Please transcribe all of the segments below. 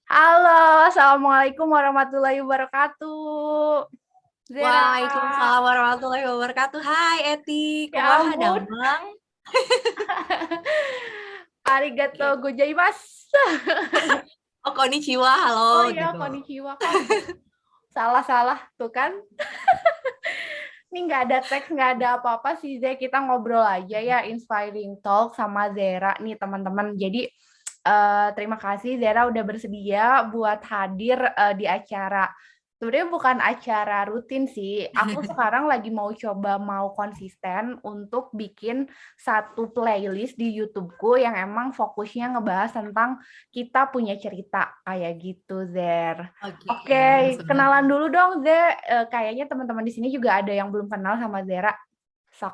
Halo, Assalamualaikum warahmatullahi wabarakatuh. Zera. Waalaikumsalam warahmatullahi wabarakatuh. Hai Eti, Ya kumaha ampun. damang? Arigato Oke. gozaimasu. Oh, konnichiwa, halo Oh iya, gitu. konnichiwa kan. Salah tuh kan. Ini nggak ada teks, nggak ada apa-apa sih, Zé. Kita ngobrol aja ya, inspiring talk sama Zera nih teman-teman. Jadi terima kasih Zera udah bersedia buat hadir di acara. Sebenarnya bukan acara rutin sih. Aku sekarang lagi mau coba konsisten untuk bikin satu playlist di YouTube-ku yang emang fokusnya ngebahas tentang kita punya cerita kayak gitu, Zer. Oke, Sudah. kenalan dulu dong, Zer. Kayaknya teman-teman di sini juga ada yang belum kenal sama Zera. Sok.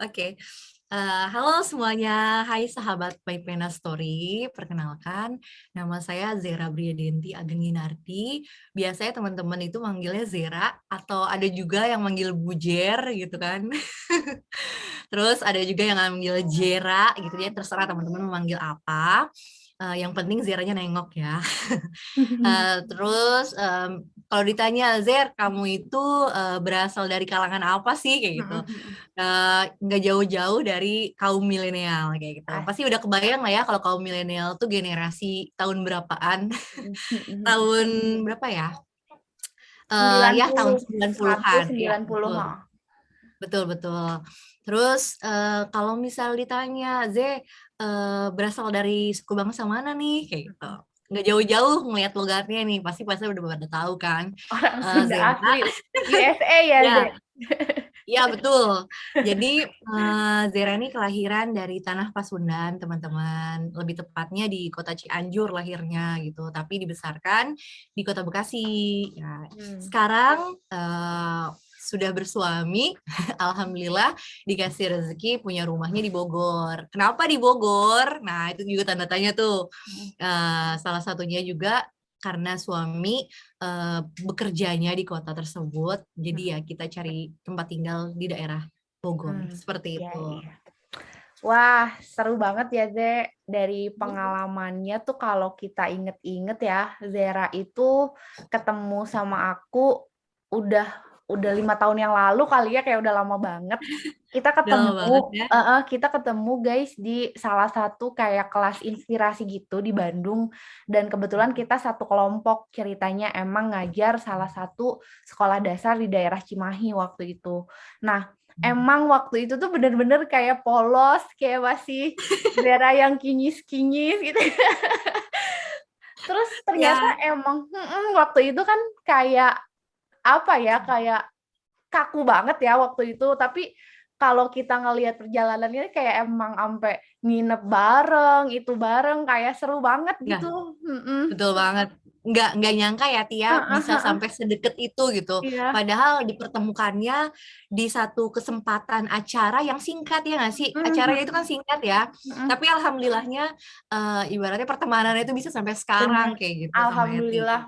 Oke. Halo semuanya, hai sahabat Pena Story. Perkenalkan, nama saya Zera Briadenti Agenginarti. Biasanya teman-teman itu manggilnya Zera, atau ada juga yang manggil Bujer gitu kan. Terus ada juga yang manggil Jera gitu ya, terserah teman-teman memanggil apa. Yang penting Zeranya nengok ya. Terus kalau ditanya Zer, kamu itu berasal dari kalangan apa sih kayak gitu? Nggak jauh-jauh dari kaum milenial kayak gitu. Pasti udah kebayang lah ya kalau kaum milenial tuh generasi tahun berapaan? Tahun berapa ya? Ya tahun 90-an ya, 90. betul. Betul, betul. Terus kalau misal ditanya, berasal dari suku bangsa mana nih? Kayak gitu. Nggak jauh-jauh ngelihat logatnya nih, pasti udah pada tahu kan. Orang Sunda Zera, asli. USA ya, ya, Ze? ya betul. Jadi Zera ini kelahiran dari tanah Pasundan, teman-teman. Lebih tepatnya di kota Cianjur lahirnya gitu, tapi dibesarkan di kota Bekasi. Ya, sekarang sudah bersuami, alhamdulillah dikasih rezeki punya rumahnya di Bogor. Kenapa di Bogor? Nah, itu juga tanda tanya tuh. Salah satunya juga karena suami bekerjanya di kota tersebut, jadi ya kita cari tempat tinggal di daerah Bogor, seperti Iya, itu. iya. Wah, seru banget ya, Ze. Dari pengalamannya tuh kalau kita inget-inget ya, Zera itu ketemu sama aku udah 5 tahun yang lalu kali ya, kayak udah lama banget. Kita Udah lama banget ya. ketemu guys di salah satu kayak kelas inspirasi gitu di Bandung, dan kebetulan kita satu kelompok, ceritanya emang ngajar salah satu sekolah dasar di daerah Cimahi waktu itu. Nah, emang waktu itu tuh bener-bener kayak polos, kayak masih Zera yang kinyis-kinyis gitu. Terus ternyata Ya, emang waktu itu kan kayak apa ya, kayak kaku banget ya waktu itu, tapi kalau kita ngelihat perjalanannya kayak emang sampai nginep bareng, itu bareng, kayak seru banget ya, gitu. betul banget. Nggak nyangka ya Tia bisa sampai sedekat itu gitu. Iya. Padahal dipertemukannya di satu kesempatan acara yang singkat ya nggak sih? Acaranya itu kan singkat ya. Tapi alhamdulillahnya ibaratnya pertemanannya itu bisa sampai sekarang Bener. kayak gitu sama Eti. Alhamdulillah.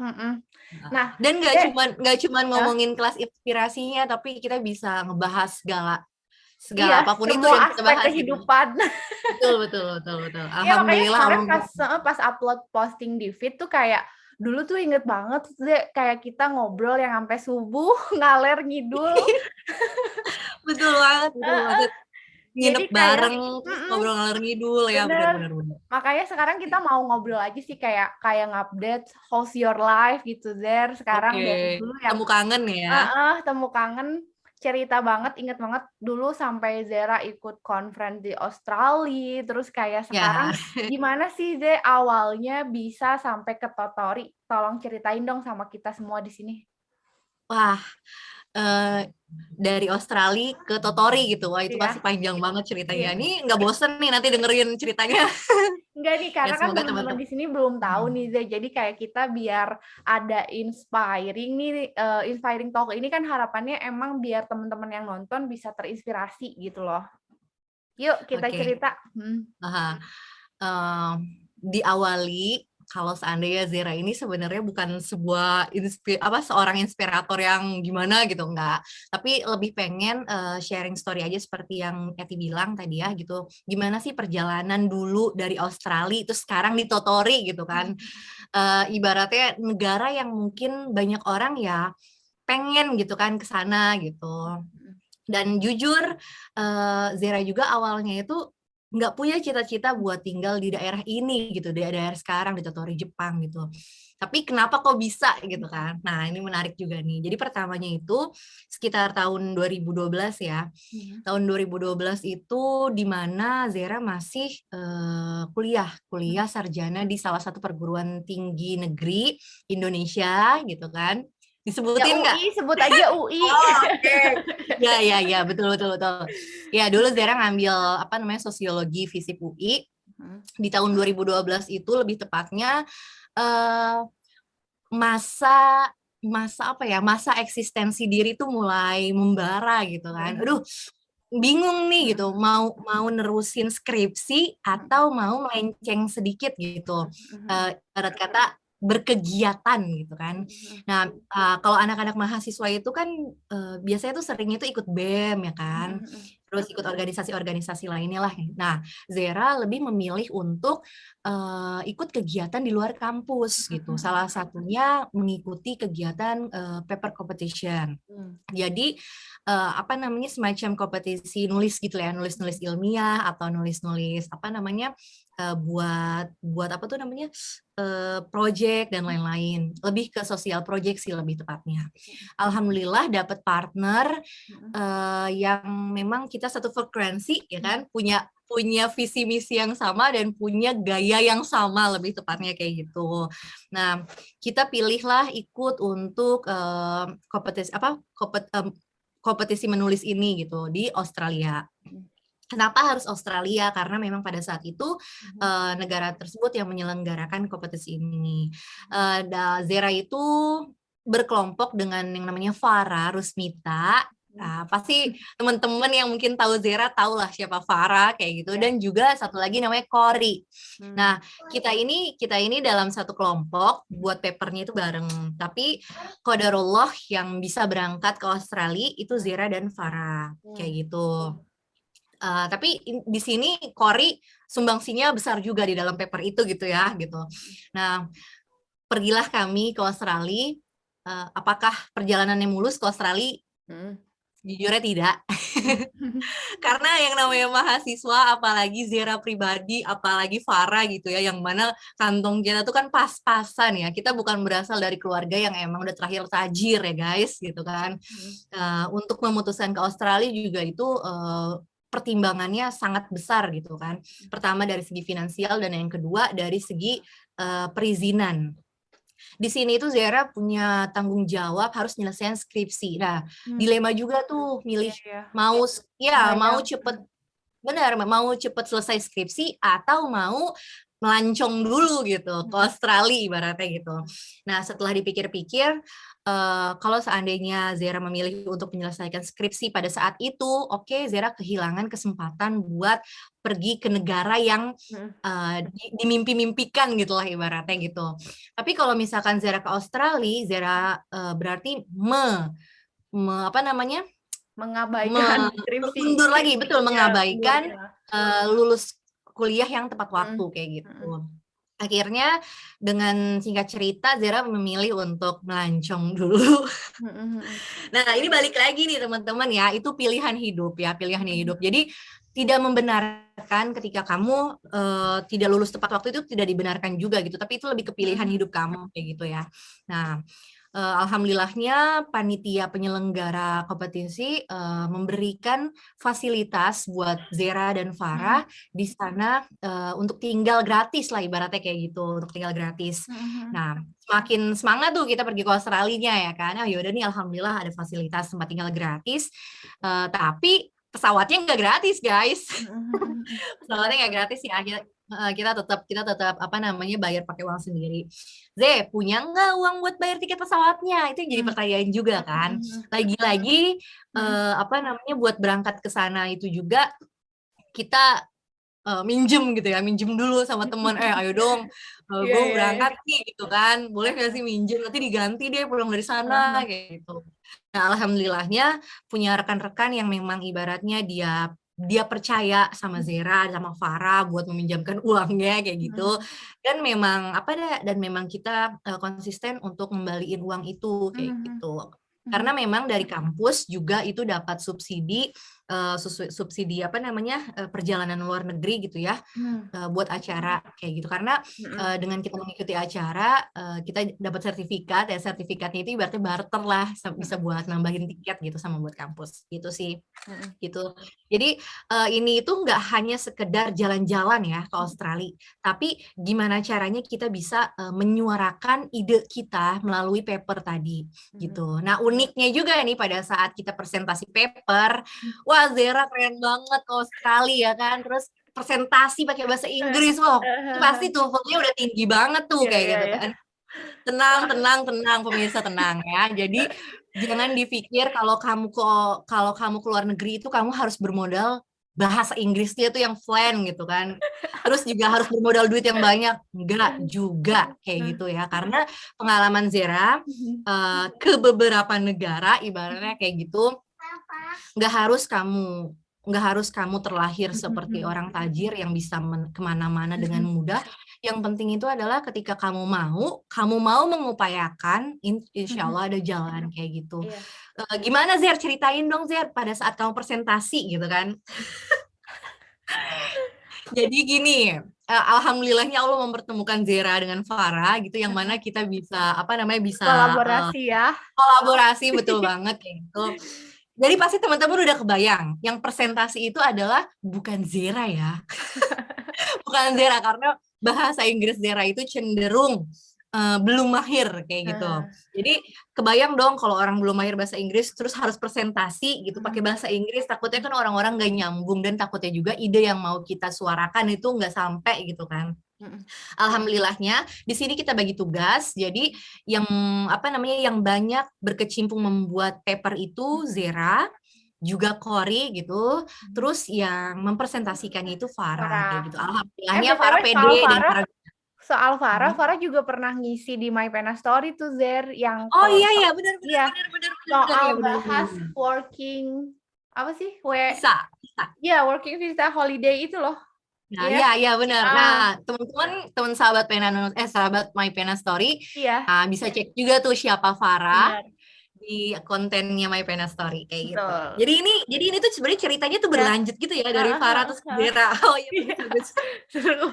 Nah, Dan nggak cuman ya, ngomongin kelas inspirasinya, tapi kita bisa ngebahas segala iya, apapun itu semua yang kita aspek bahas gitu. kehidupan. Betul, betul, betul, betul. Iya, makanya Alhamdulillah kemarin ampun. pas upload posting di feed tuh kayak dulu tuh inget banget deh, kayak kita ngobrol yang sampai subuh ngaler ngidul. Betul banget, betul banget. Jadi Nginep kayak bareng, terus ngobrol ngalor ngidul ya, benar, bener. benar, benar. Makanya sekarang kita mau ngobrol aja sih, kayak ngupdate how's your life gitu Zer. Oke, Sekarang dari dulu yang temu kangen ya. temu kangen, cerita banget, inget banget dulu sampai Zera ikut conference di Australia, terus kayak Ya, sekarang gimana sih Ze awalnya bisa sampai ke Totori? Tolong ceritain dong sama kita semua di sini. wah, eh, dari Australia ke Totori gitu. Wah, itu pasti Iya, panjang banget ceritanya. iya. Ini nggak bosen nih nanti dengerin ceritanya. Enggak nih, Ya, karena kan semoga teman-teman teman-teman. di sini belum tahu nih Ze. Jadi kayak kita biar ada inspiring nih, inspiring talk ini kan harapannya emang biar teman-teman yang nonton bisa terinspirasi gitu loh. Yuk kita Oke. cerita. Aha. Diawali kalau seandainya Zera ini sebenarnya bukan seorang inspirator yang gimana gitu, enggak. Tapi lebih pengen sharing story aja seperti yang Eti bilang tadi ya gitu. Gimana sih perjalanan dulu dari Australia itu sekarang di Totori gitu kan. Ibaratnya negara yang mungkin banyak orang ya pengen gitu kan ke sana gitu. Dan jujur, Zera juga awalnya itu nggak punya cita-cita buat tinggal di daerah ini gitu, di daerah sekarang di Totori Jepang gitu. Tapi kenapa kok bisa gitu kan? Nah ini menarik juga nih. Jadi pertamanya itu sekitar tahun 2012 ya. Tahun 2012 itu di mana Zera masih kuliah sarjana di salah satu perguruan tinggi negeri Indonesia gitu kan. Ya Disebutin nggak? UI, sebut aja UI. Oh, oke. Ya, betul. Ya, dulu Zera ngambil sosiologi fisip UI. Di tahun 2012 itu lebih tepatnya masa eksistensi diri tuh mulai membara gitu kan. Aduh, bingung nih gitu, mau nerusin skripsi atau mau melenceng sedikit gitu. Ibarat kata berkegiatan gitu kan. Nah, kalau anak-anak mahasiswa itu kan biasanya tuh seringnya tuh ikut BEM ya kan. Terus ikut organisasi-organisasi lainnya lah. Nah, Zera lebih memilih untuk ikut kegiatan di luar kampus gitu. Salah satunya mengikuti kegiatan paper competition. Jadi semacam kompetisi nulis gitu ya, nulis-nulis ilmiah atau nulis-nulis buat project dan lain-lain. Lebih ke sosial project sih lebih tepatnya. Alhamdulillah dapat partner yang memang kita satu frekuensi ya kan, punya visi misi yang sama dan punya gaya yang sama lebih tepatnya kayak gitu. Nah, kita pilihlah ikut untuk kompetisi menulis ini gitu di Australia. Kenapa harus Australia? Karena memang pada saat itu negara tersebut yang menyelenggarakan kompetisi ini. Zera itu berkelompok dengan yang namanya Farah Rusmita. Nah, pasti teman-teman yang mungkin tahu Zera tahu lah siapa Farah kayak gitu, dan juga satu lagi namanya Cory. Nah, kita ini dalam satu kelompok buat papernya itu bareng. Tapi qadarullah yang bisa berangkat ke Australia itu Zera dan Farah kayak gitu. Tapi di sini Cory sumbangsinya besar juga di dalam paper itu gitu ya gitu. Nah, pergilah kami ke Australia. Apakah perjalanannya mulus ke Australia? Jujurnya tidak. Karena yang namanya mahasiswa, apalagi Zera pribadi, apalagi Farah gitu ya, yang mana kantong kita tuh kan pas-pasan ya. Kita bukan berasal dari keluarga yang emang udah terakhir tajir ya guys gitu kan. Untuk memutuskan ke Australia juga itu pertimbangannya sangat besar gitu kan. Pertama dari segi finansial dan yang kedua dari segi perizinan. Di sini itu Zera punya tanggung jawab harus nyelesain skripsi. Nah, dilema juga tuh milih mau cepet selesai skripsi atau mau melancong dulu gitu ke Australia ibaratnya gitu. Nah, setelah dipikir-pikir, kalau seandainya Zera memilih untuk menyelesaikan skripsi pada saat itu, oke, Zera kehilangan kesempatan buat pergi ke negara yang dimimpi-mimpikan gitu lah ibaratnya gitu. Tapi kalau misalkan Zera ke Australia, Zera berarti mengabaikan skripsi. Mundur lagi, betul, mengabaikan lulus kuliah yang tepat waktu kayak gitu. Akhirnya dengan singkat cerita Zera memilih untuk melancong dulu. Nah, ini balik lagi nih teman-teman ya, itu pilihan hidup ya, pilihan hidup. Jadi tidak membenarkan ketika kamu tidak lulus tepat waktu itu tidak dibenarkan juga gitu, tapi itu lebih ke pilihan hidup kamu kayak gitu ya. Nah, alhamdulillahnya panitia penyelenggara kompetisi memberikan fasilitas buat Zera dan Farah di sana untuk tinggal gratis lah ibaratnya kayak gitu, untuk tinggal gratis. Nah, semakin semangat tuh kita pergi ke Australia ya kan. Yaudah nih alhamdulillah ada fasilitas tempat tinggal gratis. Tapi pesawatnya nggak gratis guys. Pesawatnya nggak gratis ya, kita tetap bayar pakai uang sendiri. Punya nggak uang buat bayar tiket pesawatnya? Itu jadi pertanyaan juga kan. Lagi-lagi buat berangkat ke sana itu juga kita minjem gitu ya, minjem dulu sama teman, ayo dong, Iya, gue iya, iya. berangkat nih gitu kan, boleh nggak sih minjem, nanti diganti deh pulang dari sana, kayak gitu. Nah, alhamdulillahnya punya rekan-rekan yang memang ibaratnya dia percaya sama Zera, sama Farah buat meminjamkan uangnya kayak gitu. Dan memang dan memang kita konsisten untuk ngembaliin uang itu kayak gitu. Karena memang dari kampus juga itu dapat subsidi subsidi perjalanan luar negeri gitu ya, buat acara kayak gitu. Karena dengan kita mengikuti acara kita dapat sertifikat, ya sertifikatnya itu ibaratnya barter lah, bisa buat nambahin tiket gitu sama buat kampus gitu sih. Gitu. Jadi ini itu nggak hanya sekedar jalan-jalan ya ke Australia, tapi gimana caranya kita bisa menyuarakan ide kita melalui paper tadi gitu. Nah, uniknya juga nih pada saat kita presentasi paper, wah Zera keren banget ke Australia ya kan, terus presentasi pakai bahasa Inggris, wah itu pasti TOEFL-nya udah tinggi banget tuh kayak gitu kan. Tenang pemirsa, tenang ya. Jadi jangan dipikir kalau kamu ke luar negeri itu kamu harus bermodal bahasa Inggrisnya tuh yang fluent gitu kan. Terus juga harus bermodal duit yang banyak. Enggak juga kayak gitu ya. Karena pengalaman Zera ke beberapa negara ibaratnya kayak gitu, nggak harus kamu terlahir seperti orang tajir yang bisa kemana-mana dengan mudah. Yang penting itu adalah ketika kamu mau mengupayakan, insya Allah ada jalan kayak gitu. Gimana Zer? Ceritain dong Zer, pada saat kamu presentasi gitu kan. Jadi gini, alhamdulillahnya Allah mempertemukan Zera dengan Farah gitu, yang mana kita bisa Kolaborasi ya. Kolaborasi, betul banget kayak gitu. Jadi pasti teman-teman udah kebayang, yang presentasi itu adalah bukan Zera ya. Bukan Zera, karena bahasa Inggris Zera itu cenderung belum mahir kayak gitu. Jadi kebayang dong kalau orang belum mahir bahasa Inggris terus harus presentasi gitu pakai bahasa Inggris, takutnya kan orang-orang gak nyambung, dan takutnya juga ide yang mau kita suarakan itu nggak sampai gitu kan. Alhamdulillahnya di sini kita bagi tugas. Jadi yang banyak berkecimpung membuat paper itu Zera, juga Cory gitu. Terus yang mempresentasikannya itu Farah kayak gitu. Alhamdulillahnya Farah pede dan Farah. Soal Farah juga pernah ngisi di My Pena Story tuh Zer, yang iya benar. soal bahas working apa sih? Visa. Iya, working visa holiday itu loh. Nah, iya benar. Nah, teman sahabat My Pena Story, bisa cek juga tuh siapa Farah di kontennya My Pena Story kayak gitu. Jadi ini tuh sebenarnya ceritanya tuh berlanjut gitu ya, dari Farah terus ke Zera. Oh iya, seru.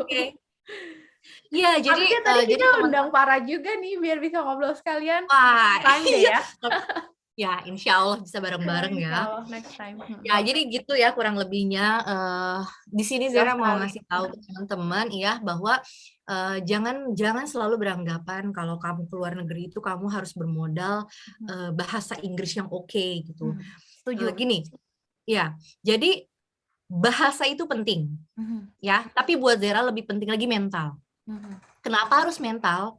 Oke. Iya, jadi kita undang Farah juga nih biar bisa ngobrol sekalian. Wah, iya. Ya, insya Allah bisa bareng-bareng ya. Insya Allah next time. Ya, jadi gitu ya kurang lebihnya. Di sini Zera mau ngasih tahu ke teman-teman ya bahwa jangan selalu beranggapan kalau kamu keluar negeri itu kamu harus bermodal bahasa Inggris yang oke gitu. Setuju. Gini, ya. Jadi bahasa itu penting, ya. Tapi buat Zera lebih penting lagi mental. Kenapa harus mental?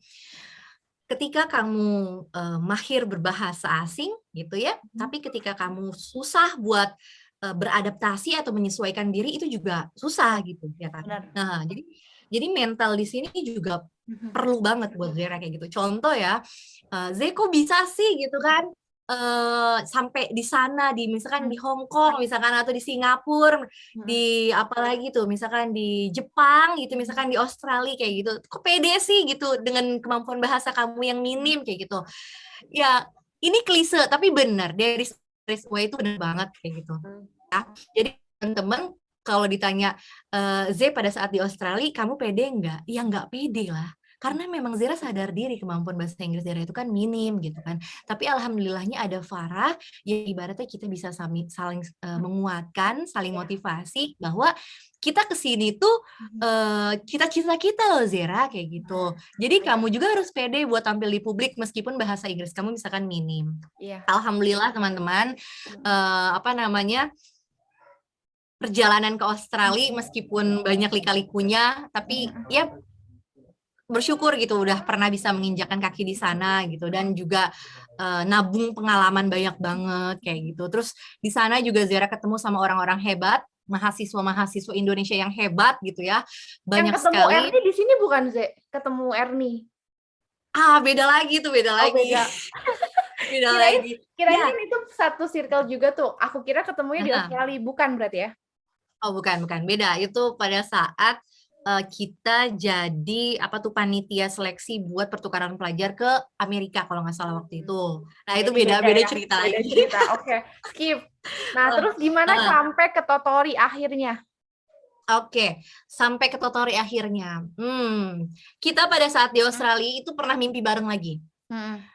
Ketika kamu mahir berbahasa asing gitu ya, tapi ketika kamu susah buat beradaptasi atau menyesuaikan diri itu juga susah gitu ya kan. Nah, jadi mental di sini juga perlu banget buat Zera kayak gitu. Contoh ya, Zeko bisa sih gitu kan sampai di sana, misalkan di Hong Kong misalkan, atau di Singapura, di apalagi tuh misalkan di Jepang gitu, misalkan di Australia kayak gitu, kok pede sih gitu dengan kemampuan bahasa kamu yang minim kayak gitu ya. Ini klise tapi benar, dari way itu benar banget kayak gitu ya. Jadi teman-teman kalau ditanya Z pada saat di Australia kamu pede nggak? Ya nggak pede lah. Karena memang Zera sadar diri kemampuan bahasa Inggris Zera itu kan minim gitu kan. Tapi alhamdulillahnya ada Farah yang ibaratnya kita bisa saling menguatkan, saling motivasi bahwa kita kesini tuh cita-cita kita loh Zera kayak gitu. Jadi kamu juga harus pede buat tampil di publik meskipun bahasa Inggris kamu misalkan minim. Alhamdulillah teman-teman, perjalanan ke Australia meskipun banyak lika-likunya, tapi ya bersyukur gitu udah pernah bisa menginjakkan kaki di sana gitu, dan juga nabung pengalaman banyak banget kayak gitu. Terus di sana juga Zera ketemu sama orang-orang hebat mahasiswa-mahasiswa Indonesia yang hebat gitu ya. Yang Banyak ketemu sekali. Erni di sini bukan, Ze? Ketemu Erni. Beda lagi tuh, beda Oh, lagi. beda. Beda Kirain lagi. kirain Ya. kan itu satu circle juga tuh. Aku kira ketemunya di Australia, bukan berarti ya? Oh, bukan, beda. Itu pada saat kita jadi panitia seleksi buat pertukaran pelajar ke Amerika kalau nggak salah waktu itu. Nah, itu Jadi beda beda ya, cerita beda lagi. cerita. Oke, skip. Nah, terus gimana sampai ke Totori akhirnya? Oke, sampai ke Totori akhirnya. Kita pada saat di Australia itu pernah mimpi bareng lagi.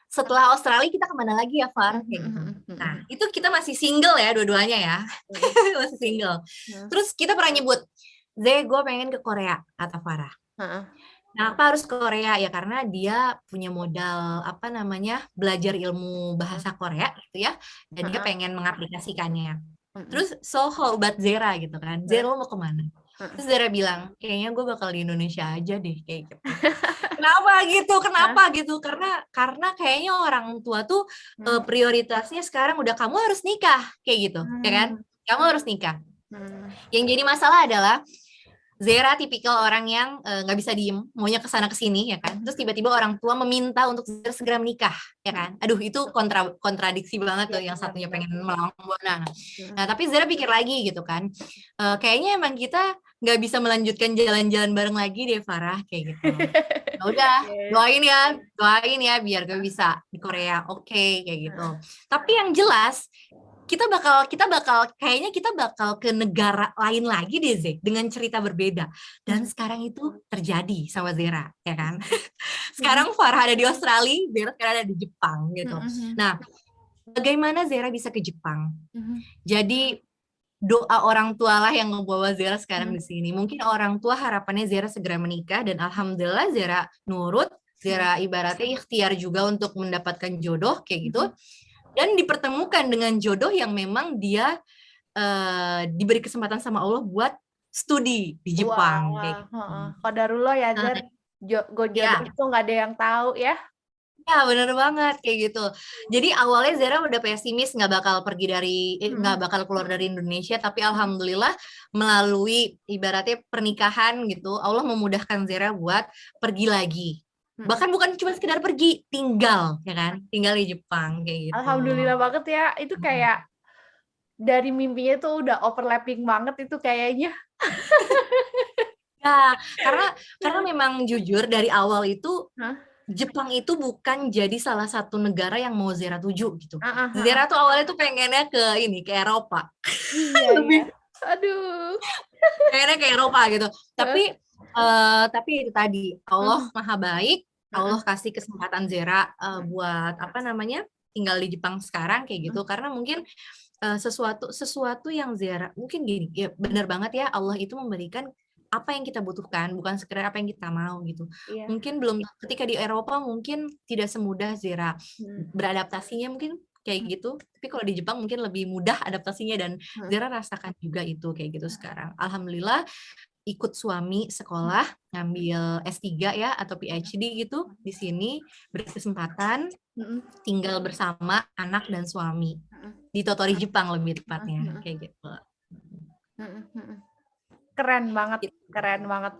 Setelah Australia kita kemana lagi ya, Far? Kayak gitu. Nah, itu kita masih single ya, dua-duanya ya. Masih single. Terus kita pernah nyebut, Ze, gue pengen ke Korea, kata Farah. Nah, apa harus ke Korea? Ya karena dia punya modal, belajar ilmu bahasa Korea gitu ya. Dan dia pengen mengaplikasikannya. Terus, so how about Zera gitu kan. Zera lo mau kemana? Terus Zera bilang, kayaknya gue bakal di Indonesia aja deh, kayak gitu. Kenapa gitu? Karena kayaknya orang tua tuh prioritasnya sekarang udah kamu harus nikah, kayak gitu, ya kan? Kamu harus nikah. Yang jadi masalah adalah Zera tipikal orang yang nggak bisa diem, maunya kesana kesini, ya kan? Terus tiba-tiba orang tua meminta untuk Zera segera menikah, ya kan? Aduh, itu kontradiksi banget tuh. Yang satunya pengen melawan buana. Nah, tapi Zera pikir lagi gitu kan, kayaknya emang kita nggak bisa melanjutkan jalan-jalan bareng lagi deh, Farah, kayak gitu. Ya udah, doain ya biar gue bisa di Korea, oke, kayak gitu. Tapi yang jelas kita bakal kayaknya kita bakal ke negara lain lagi deh, Zek, dengan cerita berbeda. Dan sekarang itu terjadi sama Zera, ya kan? Sekarang Farah ada di Australia, Zera sekarang ada di Jepang gitu. Nah, bagaimana Zera bisa ke Jepang? Jadi doa orang tua lah yang membawa Zera sekarang di sini. Mungkin orang tua harapannya Zera segera menikah, dan alhamdulillah Zera nurut. Zera ibaratnya ikhtiar juga untuk mendapatkan jodoh kayak gitu. Dan dipertemukan dengan jodoh yang memang dia diberi kesempatan sama Allah buat studi di Jepang. Kayak gitu. Qadarullah ya, Zer. Jodoh itu nggak ada yang tahu ya. Ya, bener banget kayak gitu. Jadi awalnya Zera udah pesimis nggak bakal keluar dari Indonesia, tapi alhamdulillah melalui ibaratnya pernikahan gitu, Allah memudahkan Zera buat pergi lagi. Bahkan bukan cuma sekedar pergi, tinggal, ya kan? Tinggal di Jepang kayak gitu. Alhamdulillah banget ya. Itu kayak dari mimpinya tuh udah overlapping banget itu kayaknya. Ya, karena memang jujur dari awal itu Jepang itu bukan jadi salah satu negara yang mau Zera tuju gitu. Zera tuh awalnya tuh pengennya ke Eropa. Iya. Aduh. Pengennya ke Eropa gitu. Tapi itu tadi Allah Maha Baik, Allah kasih kesempatan Zera buat tinggal di Jepang sekarang kayak gitu. Karena mungkin sesuatu yang Zera mungkin gini, ya benar banget ya, Allah itu memberikan apa yang kita butuhkan, bukan sekedar apa yang kita mau gitu. Mungkin ketika di Eropa mungkin tidak semudah Zera beradaptasinya, mungkin kayak gitu. Tapi kalau di Jepang mungkin lebih mudah adaptasinya, dan Zera rasakan juga itu kayak gitu sekarang. Alhamdulillah ikut suami sekolah ngambil S3 ya atau PhD gitu di sini, berkesempatan tinggal bersama anak dan suami di Totori Jepang lebih tepatnya kayak gitu. Keren banget, keren banget.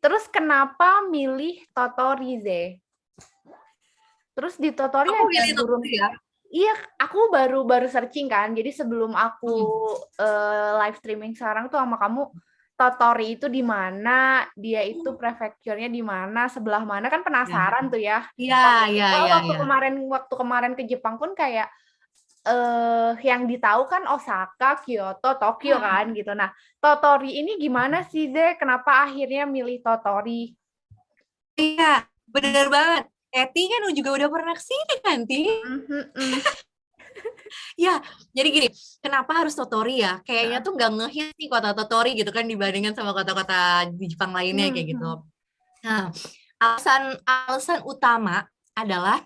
Terus kenapa milih Totori, Ze? Terus di Totori ada guru ya? Iya, aku baru searching kan. Jadi sebelum aku live streaming sekarang tuh sama kamu, Totori itu di mana, dia itu prefekturnya di mana, sebelah mana, kan penasaran tuh ya. Iya. Waktu kemarin ke Jepang pun kayak yang ditahu kan Osaka, Kyoto, Tokyo kan gitu. Nah, Totori ini gimana sih, Ze? Kenapa akhirnya milih Totori? Iya, benar banget. Eti kan juga udah pernah kesini kan, Ti? Ya, jadi gini, kenapa harus Totori ya? Kayaknya tuh nggak ngehit sih kota Totori gitu kan dibandingkan sama kota-kota di Jepang lainnya kayak gitu. Nah, alasan utama adalah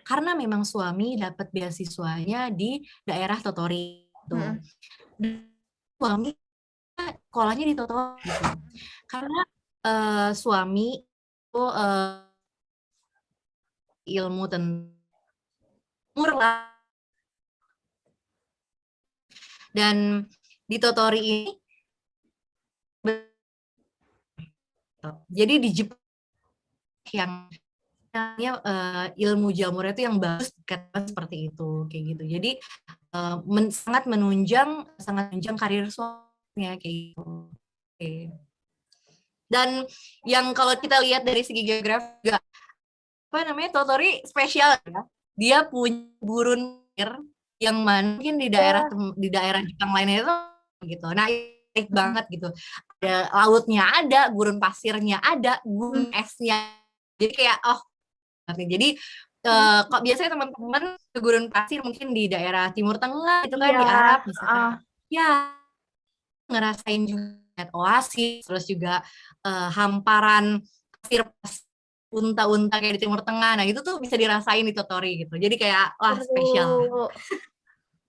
karena memang suami dapat beasiswanya di daerah Totori itu. Suami sekolahnya di Totori gitu. Karena suami itu ilmu tentang lah. Dan di Totori ini Jadi di Jepang yang ilmu jamurnya itu yang bagus seperti itu kayak gitu. Jadi sangat menunjang karir suaminya kayak gitu. Okay. Dan yang kalau kita lihat dari segi geografi juga apa namanya Totori spesial ya. Dia punya gurun air yang mungkin di daerah Jepang lainnya itu gitu. Nah, baik banget gitu. Ada lautnya ada, gurun pasirnya ada, gurun esnya. Jadi kayak jadi kok biasanya teman-teman ke gurun pasir mungkin di daerah Timur Tengah itu kan di Arab misalkan. Ya, ngerasain juga oasis, terus juga hamparan pasir unta-unta kayak di Timur Tengah. Nah, itu tuh bisa dirasain di Totori gitu. Jadi kayak wah spesial.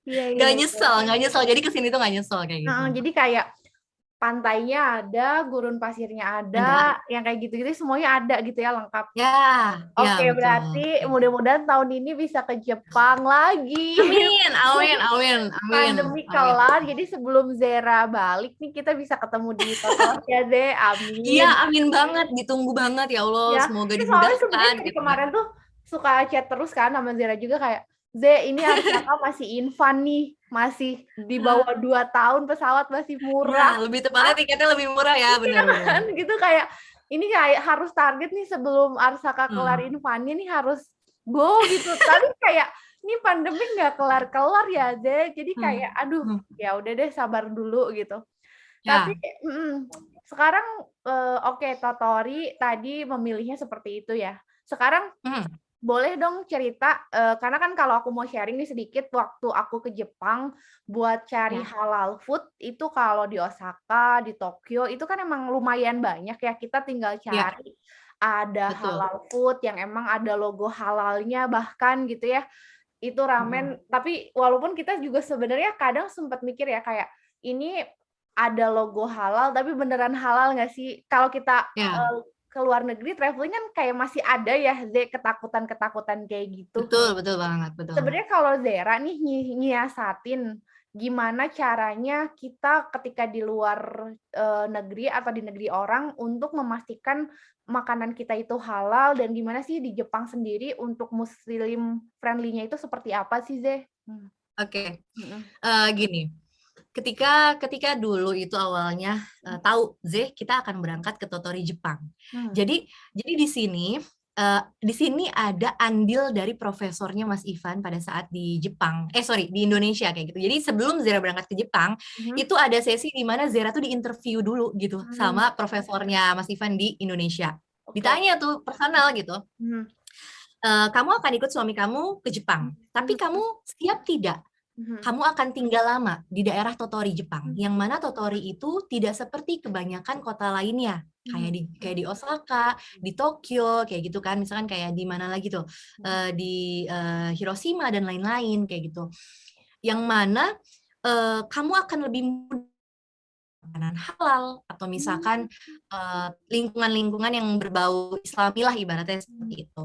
Iya. Gak nyesel. Jadi kesini tuh gak nyesel kayak gitu. Jadi kayak pantainya ada, gurun pasirnya ada, yang kayak gitu-gitu semuanya ada gitu ya, lengkap. Ya. Oke, berarti mudah-mudahan tahun ini bisa ke Jepang lagi. Amin. Pandemi kelar, jadi sebelum Zera balik nih kita bisa ketemu di Totori ya, Ze. Amin. Iya, amin banget. Ditunggu banget ya Allah. Ya. Semoga dimudahkan. Soalnya gitu, kemarin tuh suka chat terus kan sama Zera juga kayak, Ze, ini Arsaka masih infan nih, masih di bawah 2 tahun, pesawat masih murah. Ya, lebih tepatnya tiketnya lebih murah ya, benar. Gitu kayak, ini kayak harus target nih sebelum Arsaka kelar infannya nih harus go gitu. Tapi kayak, ini pandemi nggak kelar-kelar ya, Ze. Jadi kayak, aduh, ya udah deh sabar dulu gitu. Ya. Tapi sekarang, oke, Totori tadi memilihnya seperti itu ya. Sekarang, boleh dong cerita, karena kan kalau aku mau sharing nih sedikit, waktu aku ke Jepang buat cari halal food, itu kalau di Osaka, di Tokyo, itu kan emang lumayan banyak ya, kita tinggal cari. Ada halal food yang emang ada logo halalnya bahkan gitu ya, itu ramen. Tapi walaupun kita juga sebenarnya kadang sempat mikir ya, kayak ini ada logo halal, tapi beneran halal nggak sih? Kalau kita ke luar negeri traveling kan kayak masih ada ya, ketakutan-ketakutan kayak gitu. Betul banget, betul. Sebenarnya kalau Zera nih nyiasatin gimana caranya kita ketika di luar negeri atau di negeri orang untuk memastikan makanan kita itu halal, dan gimana sih di Jepang sendiri untuk muslim friendly-nya itu seperti apa sih, Ze? Oke. Gini. Ketika dulu itu awalnya tahu kita akan berangkat ke Totori Jepang. Jadi di sini ada andil dari profesornya Mas Ivan pada saat di Jepang. Di Indonesia kayak gitu. Jadi sebelum Zera berangkat ke Jepang, itu ada sesi di mana Zera tuh diinterview dulu gitu sama profesornya Mas Ivan di Indonesia. Ditanya tuh personal gitu. Kamu akan ikut suami kamu ke Jepang, tapi kamu siap tidak? Kamu akan tinggal lama di daerah Totori Jepang, yang mana Totori itu tidak seperti kebanyakan kota lainnya, kayak di Osaka, di Tokyo, kayak gitu kan, misalkan kayak di mana lagi tuh, di Hiroshima dan lain-lain kayak gitu, yang mana kamu akan lebih mudah makanan halal atau misalkan lingkungan-lingkungan yang berbau Islami lah ibaratnya seperti itu.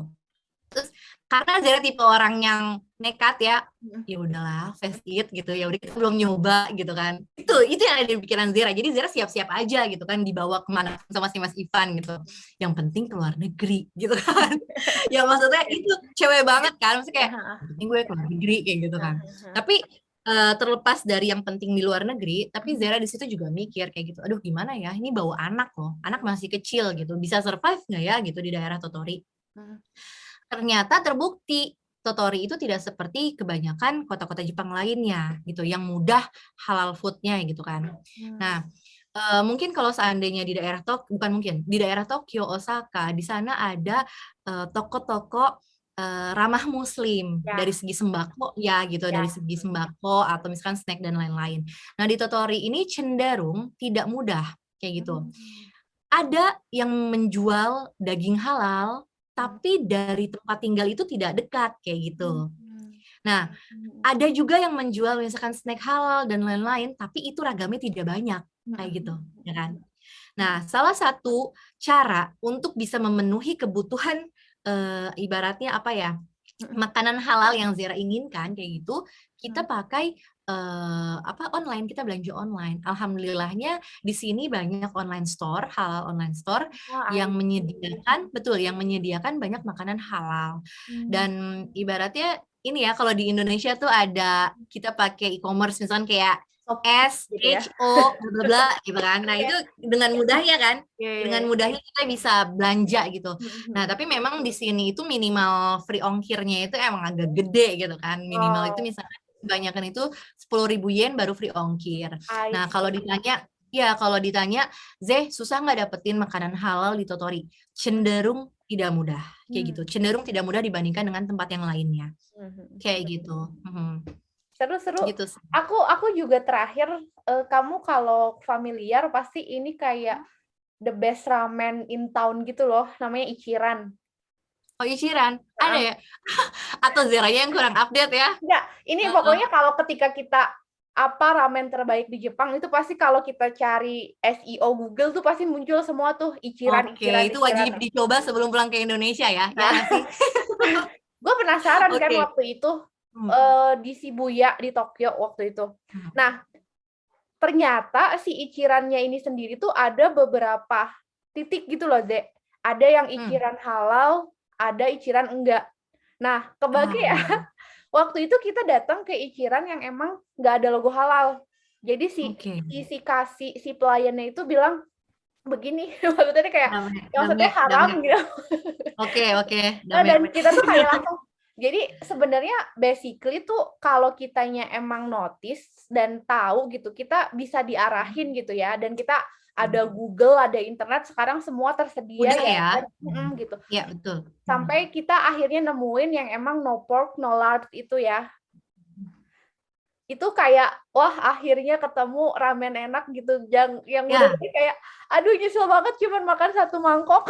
Terus karena Zera tipe orang yang nekat ya udahlah fast eat gitu, ya udah kita belum nyoba gitu kan, itu yang ada di pikiran Zera. Jadi Zera siap-siap aja gitu kan, dibawa kemana sama si Mas Ivan gitu, yang penting keluar negeri gitu kan. Ya maksudnya itu cewek banget kan, maksudnya kayak penting gue keluar negeri kayak gitu kan. Tapi terlepas dari yang penting di luar negeri, tapi Zera di situ juga mikir kayak gitu, aduh gimana ya, ini bawa anak loh, anak masih kecil gitu, bisa survive nggak ya gitu di daerah Totori. Ternyata terbukti Totori itu tidak seperti kebanyakan kota-kota Jepang lainnya gitu, yang mudah halal foodnya gitu kan. Nah, mungkin kalau seandainya di daerah di daerah Tokyo, Osaka, di sana ada toko-toko ramah muslim dari segi sembako dari segi sembako atau misalkan snack dan lain-lain. Nah, di Totori ini cenderung tidak mudah kayak gitu. Ada yang menjual daging halal, tapi dari tempat tinggal itu tidak dekat kayak gitu. Nah, ada juga yang menjual misalkan snack halal dan lain-lain, tapi itu ragamnya tidak banyak kayak gitu, ya kan? Nah, salah satu cara untuk bisa memenuhi kebutuhan ibaratnya apa ya? makanan halal yang Zera inginkan kayak gitu, kita Hmm. pakai online, kita belanja online. Alhamdulillahnya di sini banyak online store, halal online store Oh, I yang see. yang menyediakan banyak makanan halal. Hmm. Dan ibaratnya ini ya, kalau di Indonesia tuh ada kita pakai e-commerce misalkan kayak Shopee gitu ya. SHO bla bla bla gitu kan. Nah, Iya, itu dengan mudahnya kan, iya, iya, dengan iya. mudahnya kita bisa belanja gitu. Nah, Mhm. tapi memang di sini itu minimal free ongkirnya itu emang agak gede gitu kan. Minimal itu Oh, misalnya kebanyakan itu 10.000 yen baru free ongkir. I Nah, see. kalau ditanya, Zeh, susah nggak dapetin makanan halal di Totori? Cenderung tidak mudah, kayak Hmm. gitu. Cenderung tidak mudah dibandingkan dengan tempat yang lainnya. Mhm. Kayak gitu. Seru-seru. Gitu sih. Aku juga terakhir, kamu kalau familiar pasti ini kayak the best ramen in town gitu loh, namanya Ichiran. Oh, Ichiran, ada Heeh. ya? Atau Zeranya yang kurang update ya? Enggak, ini Heeh. pokoknya kalau ketika kita apa ramen terbaik di Jepang itu pasti kalau kita cari SEO Google tuh pasti muncul semua tuh Ichiran, Oke, Ichiran, itu wajib Ichiran. dicoba sebelum pulang ke Indonesia ya? Ya Nah, nggak sih? gue penasaran kan Oke. waktu itu Hmm. di Shibuya di Tokyo waktu itu. Hmm. Nah, ternyata si Ichirannya ini sendiri tuh ada beberapa titik gitu loh, Dek. Ada yang Ichiran halal, ada Ichiran enggak. Nah, kebagi ya, Ah, waktu itu kita datang ke Ichiran yang emang nggak ada logo halal. Jadi oke. si pelayannya itu bilang begini, maksudnya kayak Damai, maksudnya damai, haram damai. gitu. Oke, oke, Nah, damai, dan damai. kita tuh kayak langsung jadi sebenarnya basically tuh kalau kitanya emang notice dan tahu gitu, kita bisa diarahin gitu ya. Dan kita ada Google, ada internet, sekarang semua tersedia Mudah ya ya? kan, gitu. Ya, betul. Sampai kita akhirnya nemuin yang emang no pork, no lard itu ya. Itu kayak, wah akhirnya ketemu ramen enak gitu, yang Ya, bener-bener kayak, aduh nyesel banget cuman makan 1 mangkok.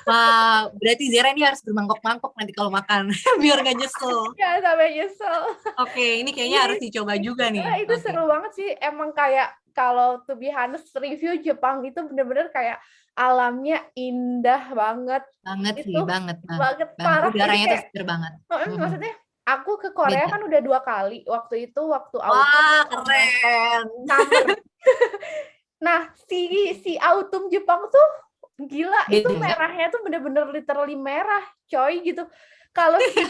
wah, berarti Zera ini harus bermangkok-mangkok nanti kalau makan, biar nggak nyesel. Ya sampai nyesel. Oke, ini kayaknya Iya, harus dicoba juga nih. itu Oke, seru banget sih, emang kayak kalau to be honest review Jepang itu bener-bener kayak alamnya indah banget, banget sih, itu banget, banget, banget banget. parah, ini Udaranya tuh kayak seger banget. Mhm. maksudnya aku ke Korea Beda. kan udah 2 kali, waktu itu waktu autumn Wah, sama keren. summer. Nah, si autumn Jepang tuh gila, itu Beda ya? merahnya tuh bener-bener literally merah, coy, gitu. Kalau si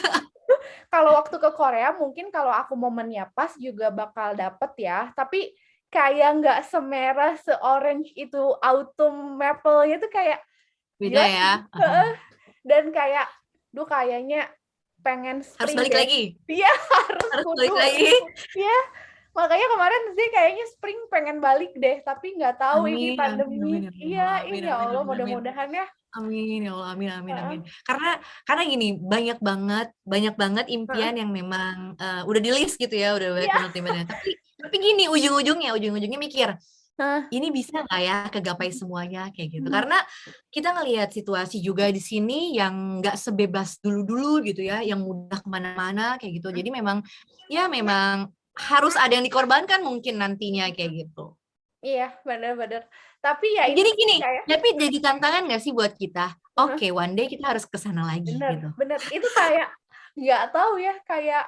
kalau waktu ke Korea mungkin kalau aku momennya pas juga bakal dapet ya, tapi kayak nggak semerah, se-orange itu autumn maple-nya tuh kayak Beda gila ya? sih. Heeh, dan kayak, duh kayaknya pengen Harus spring balik deh. lagi. Iya, harus Harus balik kudu. lagi. Iya, makanya kemarin sih kayaknya spring pengen balik deh, tapi nggak tahu ini Amin, amin, amin, pandemi. ya Allah, Iya, amin, ya amin, Allah amin, amin. mudah-mudahan ya. Amin, ya Allah, amin, amin, amin. Heeh, Karena gini, banyak banget heeh. impian yang memang udah di list gitu ya, udah banyak Iya. banget impiannya. Tapi gini, ujung-ujungnya mikir, Heeh. ini bisa nggak ya kegapai semuanya kayak gitu. Mhm. Karena kita ngelihat situasi juga di sini yang nggak sebebas dulu-dulu gitu ya, yang mudah kemana-mana kayak gitu. Jadi memang harus ada yang dikorbankan mungkin nantinya kayak gitu. Iya, bener-bener. Tapi ya itu Jadi gini, kayak tapi jadi tantangan nggak sih buat kita? heeh, Oke, one day kita harus ke sana lagi bener gitu. bener. Itu kayak nggak tahu ya, kayak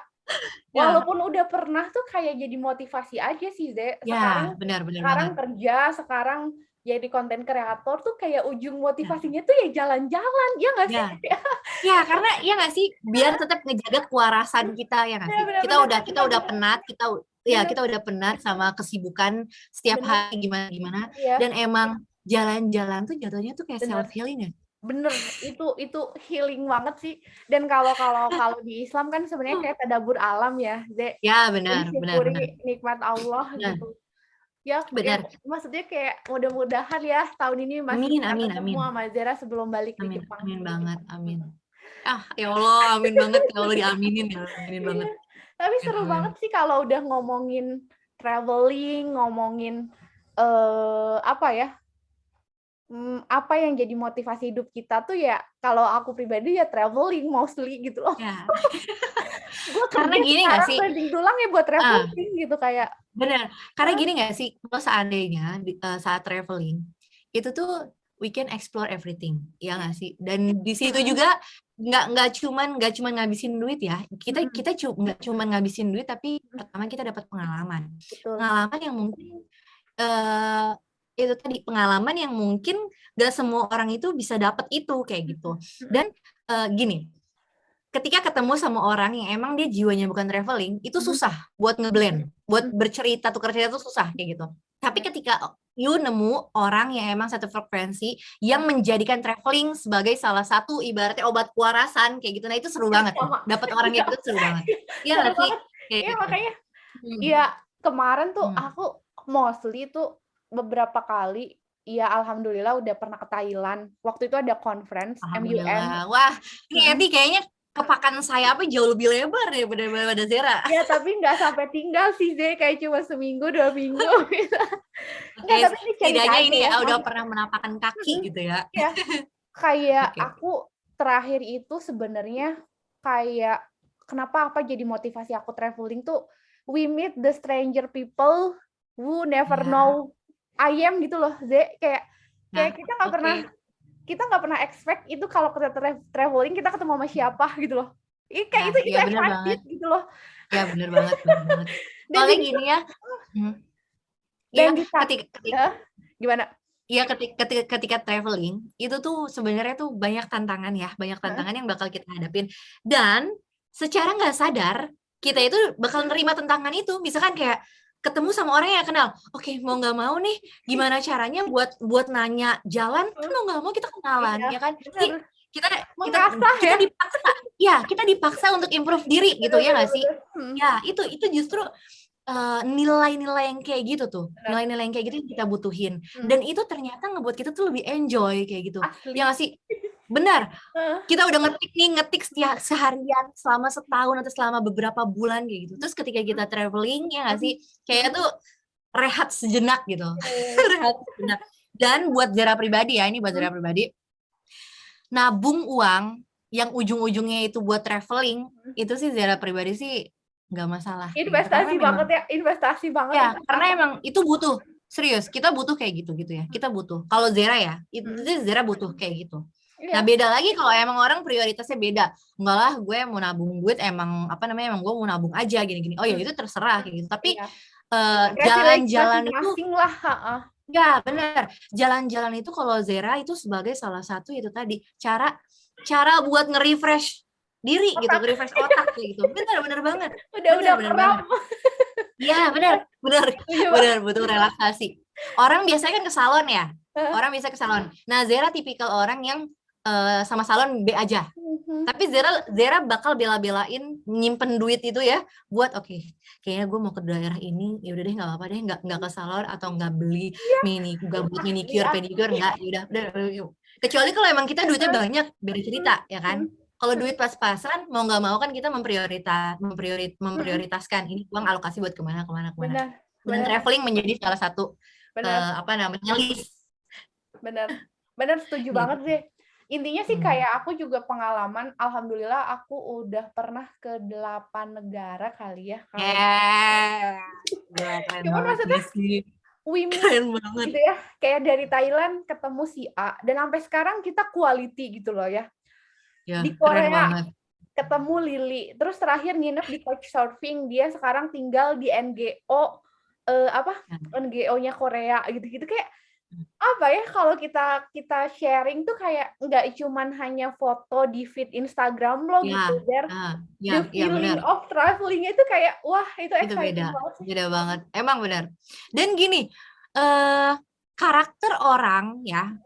Ya, walaupun udah pernah tuh kayak jadi motivasi aja sih, Ze. ya, benar, benar Sekarang banget. kerja, sekarang jadi konten kreator tuh kayak ujung Ya, motivasinya tuh ya jalan-jalan, ya nggak sih? ya, ya, karena ya nggak sih, biar tetap ngejaga kewarasan kita ya nggak Iya, sih. bener Kita bener udah kita bener udah bener penat, bener kita udah penat sama kesibukan setiap bener, hari gimana gimana. iya, Dan emang jalan-jalan tuh jatuhnya tuh kayak self bener. healing ya. Bener, itu healing banget sih. Dan kalau kalau kalau di Islam kan sebenarnya kayak tadabur alam ya, Ze. Ya, benar, benar, benar, Mensyukuri nikmat Allah benar, gitu. Ya benar. maksudnya kayak mudah-mudahan ya tahun ini masih Amin, bisa amin, ketemu amin, sama Zera sebelum balik ke amin, Jepang. amin banget, amin. Ah, ya Allah, amin banget. Ya Allah, diaminin ya, aminin banget. Iya. Tapi Amin, seru amin. banget sih kalau udah ngomongin traveling, ngomongin apa ya? Apa yang jadi motivasi hidup kita tuh ya kalau aku pribadi ya traveling mostly gitu loh. Ya, Gue karena kerja gini nggak sekarang sih? banting tulang ya buat Ah, traveling gitu kayak. bener. Karena Heeh, gini nggak sih? Kalau seandainya saat traveling itu tuh we can explore everything, ya nggak sih? Dan di situ juga nggak cuman ngabisin duit ya. Kita nggak cuman ngabisin duit, tapi pertama kita dapat pengalaman. Betul. Pengalaman yang mungkin itu tadi, pengalaman yang mungkin gak semua orang itu bisa dapat itu kayak gitu. Dan gini, ketika ketemu sama orang yang emang dia jiwanya bukan traveling, itu susah buat ngeblend, buat bercerita, tukar cerita itu susah kayak gitu. Tapi ketika you nemu orang yang emang satu frekuensi, yang menjadikan traveling sebagai salah satu ibaratnya obat kewarasan kayak gitu, nah itu seru banget. Dapat orang kayak gitu seru banget. Iya nggak sih? Iya makanya. Iya kemarin tuh aku mostly tuh beberapa kali. Iya, alhamdulillah udah pernah ke Thailand. Waktu itu ada conference MUN. Wah, ini Eti kayaknya kepakan sayapnya jauh lebih lebar deh daripada Zera. Ya, tapi nggak sampai tinggal sih, Zee. Kayak cuma seminggu, 2 minggu. Oke, setidaknya ini ya udah pernah menapakkan kaki gitu ya. Ya, kayak aku terakhir itu sebenarnya kayak kenapa jadi motivasi aku traveling tuh, we meet the stranger people who never know I am gitu loh, Zee. Kayak kita nggak pernah expect itu kalau kita traveling kita ketemu sama siapa gitu loh. Kayak itu excited gitu loh. Ya bener banget. Soalnya gini ya. Dan gimana? Iya, ketika traveling itu tuh sebenarnya tuh banyak tantangan ya, banyak tantangan yang bakal kita hadapin. Dan secara nggak sadar kita itu bakal nerima tantangan itu. Misalkan kayak ketemu sama orang yang kenal, oke, mau nggak mau nih, gimana caranya buat nanya jalan, kan mau nggak mau kita kenalan, ya kan? Kita dipaksa untuk improve diri gitu, ya nggak sih? Ya itu justru nilai-nilai yang kayak gitu tuh, nilai-nilai yang kayak gitu yang kita butuhin, dan itu ternyata ngebuat kita tuh lebih enjoy kayak gitu. Ya nggak sih? Benar, kita udah ngetik seharian selama setahun atau selama beberapa bulan kayak gitu. Terus ketika kita traveling, ya nggak sih, kayak tuh rehat sejenak gitu. Rehat sejenak. Dan buat Zera pribadi ya, ini buat Zera pribadi, nabung uang yang ujung-ujungnya itu buat traveling, itu sih Zera pribadi sih nggak masalah. Investasi banget ya, investasi banget. Ya, karena emang itu butuh. Serius, kita butuh kayak gitu ya. Kita butuh. Kalau Zera ya, itu Zera butuh kayak gitu. Nah beda lagi kalau emang orang prioritasnya beda. Enggak lah, gue mau nabung duit emang emang gue mau nabung aja gini-gini. Oh ya itu terserah kayak gitu. Tapi jalan-jalan itu ya benar. Jalan-jalan itu kalau Zera itu sebagai salah satu itu tadi cara buat nge-refresh diri otak. Gitu, nge-refresh otak kayak gitu. Benar banget. Udah kram. Iya benar butuh relaksasi. Orang biasanya kan ke salon ya. Orang biasa ke salon. Nah Zera tipikal orang yang sama salon B aja. Tapi Zera bakal bela-belain nyimpen duit itu ya buat kayaknya gue mau ke daerah ini, ya udah deh nggak apa-apa deh, nggak ke salon atau nggak beli nggak buat manicure pedicure, nggak, udah. Kecuali kalau emang kita duitnya banyak, beda cerita ya kan. Kalau duit pas-pasan mau nggak mau kan kita memprioritaskan ini uang alokasi buat kemana. Dan traveling menjadi salah satu list. Benar setuju banget sih. Intinya sih kayak aku juga pengalaman, alhamdulillah aku udah pernah ke 8 negara kali ya. Cuman maksudnya keren banget gitu ya. Kayak dari Thailand ketemu si A, dan sampai sekarang kita quality gitu loh ya. Di Korea ketemu Lily, terus terakhir nginep di Couchsurfing, dia sekarang tinggal di NGO NGO-nya Korea gitu-gitu. Kayak kalau kita sharing tuh kayak nggak cuman hanya foto di feed Instagram lo gitu, the feeling of traveling itu kayak wah itu exciting banget. Beda banget, emang benar. Dan gini, karakter orang yang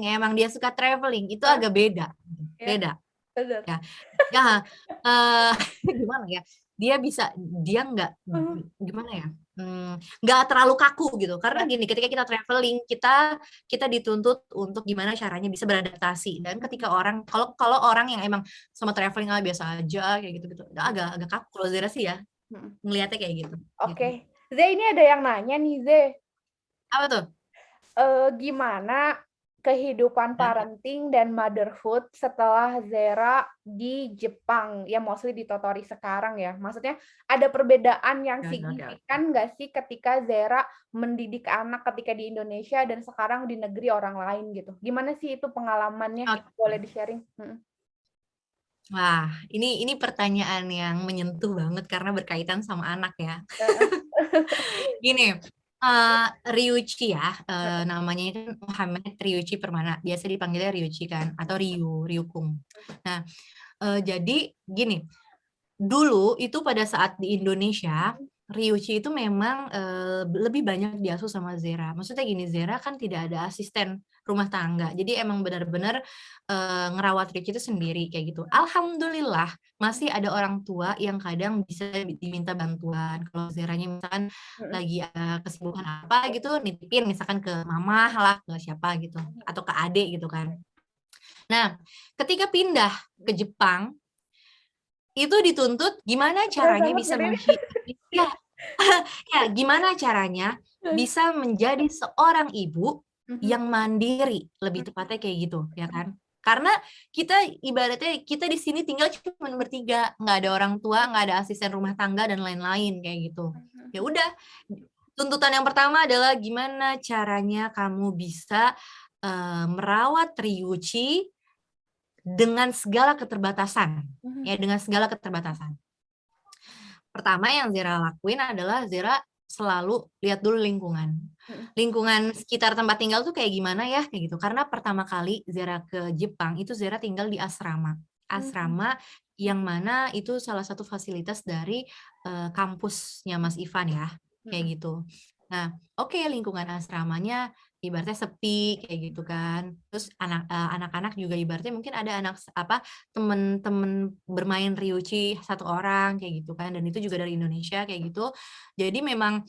emang dia suka traveling itu agak beda. Gimana ya? Dia nggak gimana ya? Nggak terlalu kaku gitu, karena gini, ketika kita traveling kita dituntut untuk gimana caranya bisa beradaptasi. Dan ketika kalau orang yang emang sama traveling biasa aja kayak gitu agak kaku. Kalau Zera sih ya ngelihatnya kayak gitu. Oke. Zee, ini ada yang nanya nih, Zee. Apa tuh? Gimana kehidupan Nah, parenting dan motherhood setelah Zera di Jepang, ya mostly di Totori sekarang ya. Maksudnya ada perbedaan yang oke, oke, oke. signifikan nggak sih ketika Zera mendidik anak ketika di Indonesia dan sekarang di negeri orang lain gitu? Gimana sih itu pengalamannya? Oke. Boleh di-sharing? Wah, ini pertanyaan yang menyentuh banget karena berkaitan sama anak ya. Heeh. Gini, Ryuichi ya, namanya itu Muhammad Ryuichi Permana. Biasa dipanggilnya Ryuichi kan, atau Ryukung. Nah, jadi gini, dulu itu pada saat di Indonesia, Ryuichi itu memang lebih banyak diasuh sama Zera. Maksudnya gini, Zera kan tidak ada asisten rumah tangga. Jadi emang benar-benar ngerawat Ryuichi itu sendiri kayak gitu. Alhamdulillah masih ada orang tua yang kadang bisa diminta bantuan. Kalau Zeranya misalkan lagi ada kesibukan apa gitu, nitipin misalkan ke mama lah, ke siapa gitu, atau ke adik gitu kan. Nah, ketika pindah ke Jepang, itu dituntut gimana Berat caranya banget bisa berdiri. ya, ya gimana caranya bisa menjadi seorang ibu yang mandiri, lebih tepatnya kayak gitu, ya kan? Karena kita ibaratnya kita di sini tinggal cuma bertiga, nggak ada orang tua, nggak ada asisten rumah tangga dan lain-lain kayak gitu. Ya udah, tuntutan yang pertama adalah gimana caranya kamu bisa merawat Ryuichi dengan segala keterbatasan, ya dengan segala keterbatasan. Pertama yang Zera lakuin adalah Zera selalu lihat dulu lingkungan. Lingkungan sekitar tempat tinggal tuh kayak gimana ya, kayak gitu. Karena pertama kali Zera ke Jepang, itu Zera tinggal di asrama. Asrama yang mana itu salah satu fasilitas dari kampusnya Mas Ivan ya, kayak gitu. Nah, oke, lingkungan asramanya ibaratnya sepi kayak gitu kan. Terus anak-anak juga ibaratnya mungkin ada anak apa temen-temen bermain Ryuichi satu orang kayak gitu kan, dan itu juga dari Indonesia kayak gitu. Jadi memang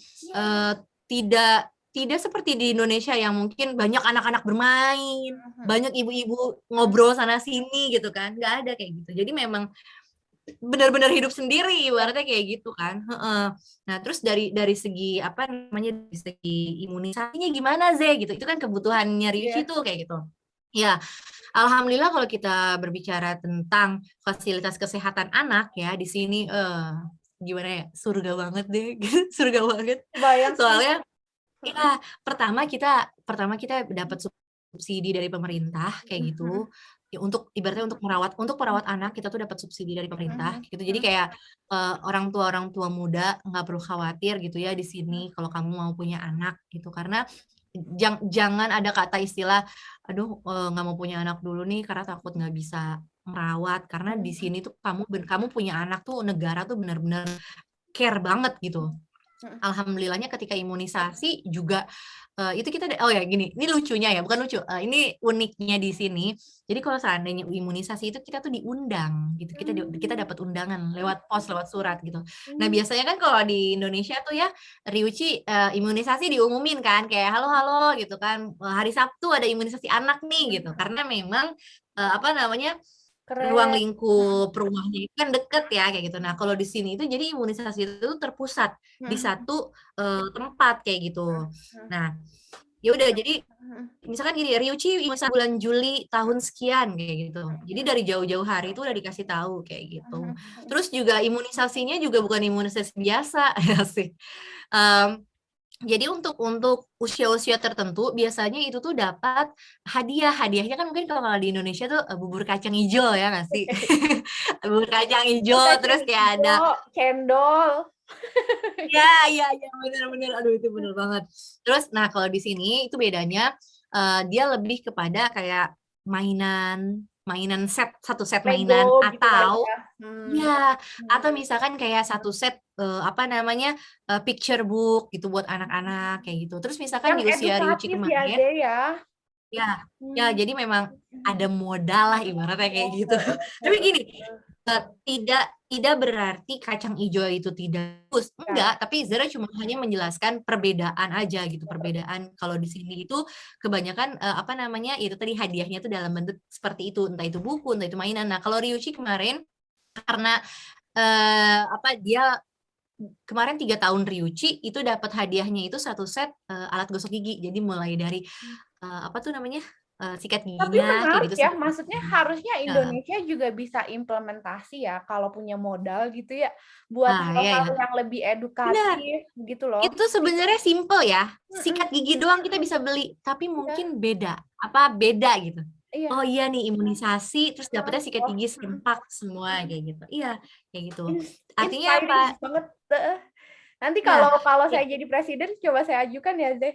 tidak tidak seperti di Indonesia yang mungkin banyak anak-anak bermain, banyak ibu-ibu ngobrol sana sini gitu kan, nggak ada kayak gitu. Jadi memang benar-benar hidup sendiri ibaratnya kayak gitu kan. Nah, terus dari segi apa namanya, dari segi imunisasinya gimana Ze gitu, itu kan kebutuhannya Ryuichi tuh kayak gitu ya. Alhamdulillah kalau kita berbicara tentang fasilitas kesehatan anak ya di sini gimana ya, surga banget deh. Surga banget. Kebayang sih. Soalnya ya pertama kita dapat subsidi dari pemerintah kayak gitu. Ya, untuk ibaratnya untuk perawat anak kita tuh dapat subsidi dari pemerintah gitu. Jadi kayak orang tua muda nggak perlu khawatir gitu ya di sini kalau kamu mau punya anak gitu, karena jangan ada kata istilah aduh nggak mau punya anak dulu nih karena takut nggak bisa merawat, karena di sini tuh kamu punya anak tuh negara tuh benar-benar care banget gitu. Alhamdulillahnya ketika imunisasi juga itu kita oh ya gini, ini lucunya ya, bukan lucu, ini uniknya di sini. Jadi kalau seandainya imunisasi itu kita tuh diundang gitu, kita dapat undangan lewat pos, lewat surat gitu. Nah biasanya kan kalau di Indonesia tuh ya Ryuichi imunisasi diumumin kan kayak halo halo gitu kan, hari Sabtu ada imunisasi anak nih gitu, karena memang apa namanya, ruang Keren. lingkup rumahnya itu kan deket ya kayak gitu. Nah kalau di sini itu jadi imunisasi itu terpusat di satu tempat kayak gitu. Nah ya udah, jadi misalkan gini, Ryuichi imunisasi bulan Juli tahun sekian kayak gitu. Jadi dari jauh-jauh hari itu udah dikasih tahu kayak gitu. Terus juga imunisasinya juga bukan imunisasi biasa ya sih. Jadi untuk usia-usia tertentu biasanya itu tuh dapat hadiahnya kan mungkin kalau di Indonesia tuh bubur kacang hijau ya nggak sih? Bubur kacang hijau Kacang terus kayak ada hijau, cendol. ya benar-benar, aduh itu benar banget. Terus nah kalau di sini itu bedanya dia lebih kepada kayak mainan satu set mainan, Lego gitu kali atau ya. ya, atau misalkan kayak satu set apa namanya, picture book gitu buat anak-anak kayak gitu. Terus misalkan Yang di usia Ryuichi edukatif ya, kemarin Ze ya. ya jadi memang ada modal lah ibaratnya kayak gitu. Tapi gini, tidak berarti kacang hijau itu tidak bagus, enggak, tapi Zara cuma hanya menjelaskan perbedaan aja gitu, perbedaan kalau di sini itu kebanyakan apa namanya, itu tadi hadiahnya tuh dalam bentuk seperti itu, entah itu buku, entah itu mainan. Nah, kalau Ryuichi kemarin karena apa dia kemarin 3 tahun Ryuichi itu dapat hadiahnya itu satu set alat gosok gigi. Jadi mulai dari apa tuh namanya, sikat Tapi giginya kayak menarik gitu. ya, maksudnya harusnya Ya. Indonesia juga bisa implementasi ya kalau punya modal gitu ya, buat Nah, ya, hal-hal ya. yang lebih Benar. edukatif gitu loh. Itu sebenarnya simple ya. Mhm, Sikat gigi doang kita bisa beli, tapi iya mungkin beda. Apa beda gitu. Oh iya, iya nih imunisasi, terus dapetnya menarik sikat loh, gigi mhm serempak semua mhm. kayak gitu. Iya, kayak gitu. Artinya Inspiring apa? banget, heeh. Nanti Ya, kalau saya jadi presiden coba saya ajukan ya, Zeh.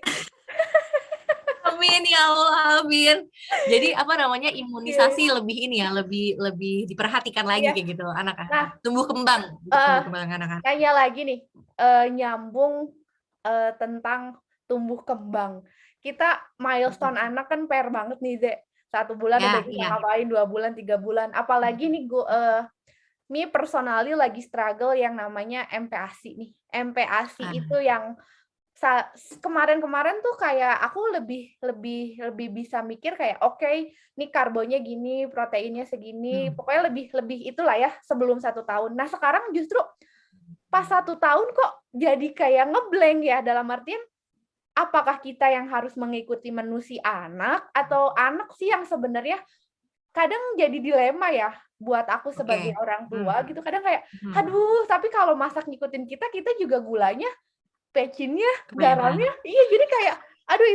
amin ya Allah, amin. Jadi apa namanya Oke, imunisasi lebih ini ya, lebih lebih diperhatikan lagi iya. kayak gitu Nah, anak-anak. Tumbuh kembang untuk heeh, tumbuh kembang anak-anak. nanya lagi nih, nyambung, tentang tumbuh kembang. Kita milestone anak kan PR banget nih, Zek. 1 bulan udah Ya, bisa iya. ngapain, 2 bulan, 3 bulan. Apalagi nih me personally lagi struggle yang namanya MPASI nih. MPASI itu Ah, yang kemarin-kemarin tuh kayak aku lebih lebih lebih bisa mikir kayak, oke, nih karbonnya gini, proteinnya segini, hmm, pokoknya lebih lebih itulah ya sebelum 1 tahun. Nah, sekarang justru pas 1 tahun kok jadi kayak nge-blank ya, dalam artian, apakah kita yang harus mengikuti menu si anak, atau anak sih yang sebenarnya kadang jadi dilema ya, buat aku sebagai oke. orang Hmm, tua gitu, kadang kayak, hmm. "Aduh, tapi kalau masak ngikutin kita, kita juga gulanya, pecinnya, Kebanyakan. garamnya" iya, jadi kayak, aduh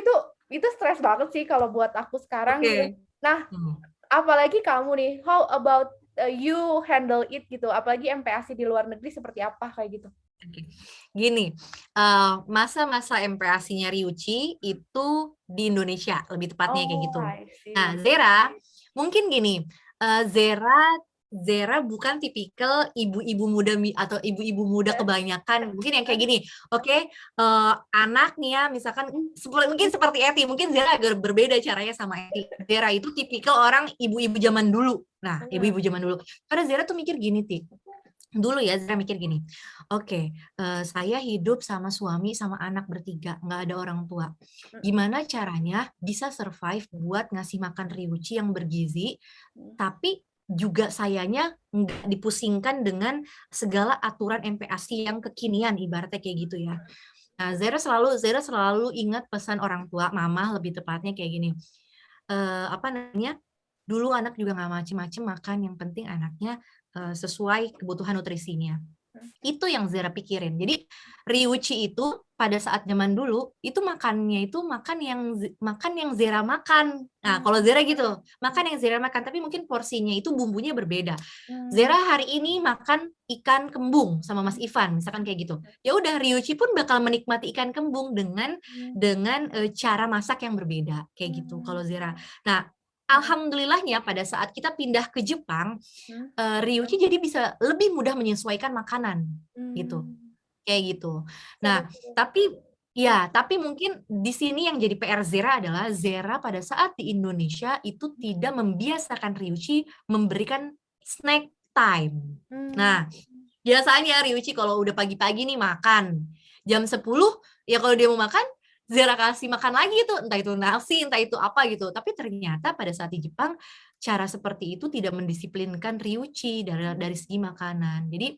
itu stres banget sih kalau buat aku sekarang gitu. Oke. Nah, Hmm. apalagi kamu nih, how about, you handle it gitu, apalagi MPASI di luar negeri seperti apa kayak gitu? Oke. Gini, masa-masa MPASI-nya Ryuchi itu di Indonesia, lebih tepatnya kayak Oh, gitu. I Nah, see. Zera, mungkin gini, Zera bukan tipikal ibu-ibu muda atau ibu-ibu muda Heeh kebanyakan, mungkin yang kayak heeh, gini, oke, anak nih ya, misalkan mhm, mungkin seperti Eti, mungkin Zera agak berbeda caranya sama Eti. Zera itu tipikal orang ibu-ibu zaman dulu. Nah, mhm, ibu-ibu zaman dulu. Karena Zera tuh mikir gini, Ti. Dulu ya Zara mikir gini, oke, saya hidup sama suami sama anak bertiga, nggak ada orang tua. mhm, Gimana caranya bisa survive buat ngasih makan Ryuchi yang bergizi, mhm, tapi juga sayanya nggak dipusingkan dengan segala aturan MPASI yang kekinian, ibaratnya kayak gitu ya. Nah, Zara selalu ingat pesan orang tua, mama lebih tepatnya kayak gini, apa namanya, dulu anak juga nggak macem-macem makan, yang penting anaknya sesuai kebutuhan nutrisinya. mhm, Itu yang Zera pikirin. Jadi Ryuchi itu pada saat zaman dulu itu makannya itu makan yang Zera makan. Nah, kalau mmm, Zera gitu, makan yang Zera makan, tapi mungkin porsinya itu bumbunya berbeda. mmm, Zera hari ini makan ikan kembung sama Mas mhm, Ivan, misalkan kayak gitu. Ya udah Ryuchi pun bakal menikmati ikan kembung dengan mhm, cara masak yang berbeda kayak gitu mmm, kalau Zera. Nah, mhm, alhamdulillahnya pada saat kita pindah ke Jepang, mhm, Ryuchi jadi bisa lebih mudah menyesuaikan makanan gitu, mmm, kayak gitu. seru Nah, seru, tapi mungkin di sini yang jadi PR Zera adalah Zera pada saat di Indonesia itu tidak membiasakan Ryuchi memberikan snack time. mmm, Nah, biasanya Ryuchi kalau udah pagi-pagi nih makan, jam 10 ya kalau dia mau makan, Zera kasih makan lagi tuh, entah itu nasi, entah itu apa gitu. Tapi ternyata pada saat di Jepang, cara seperti itu tidak mendisiplinkan Ryuchi dari segi makanan. Jadi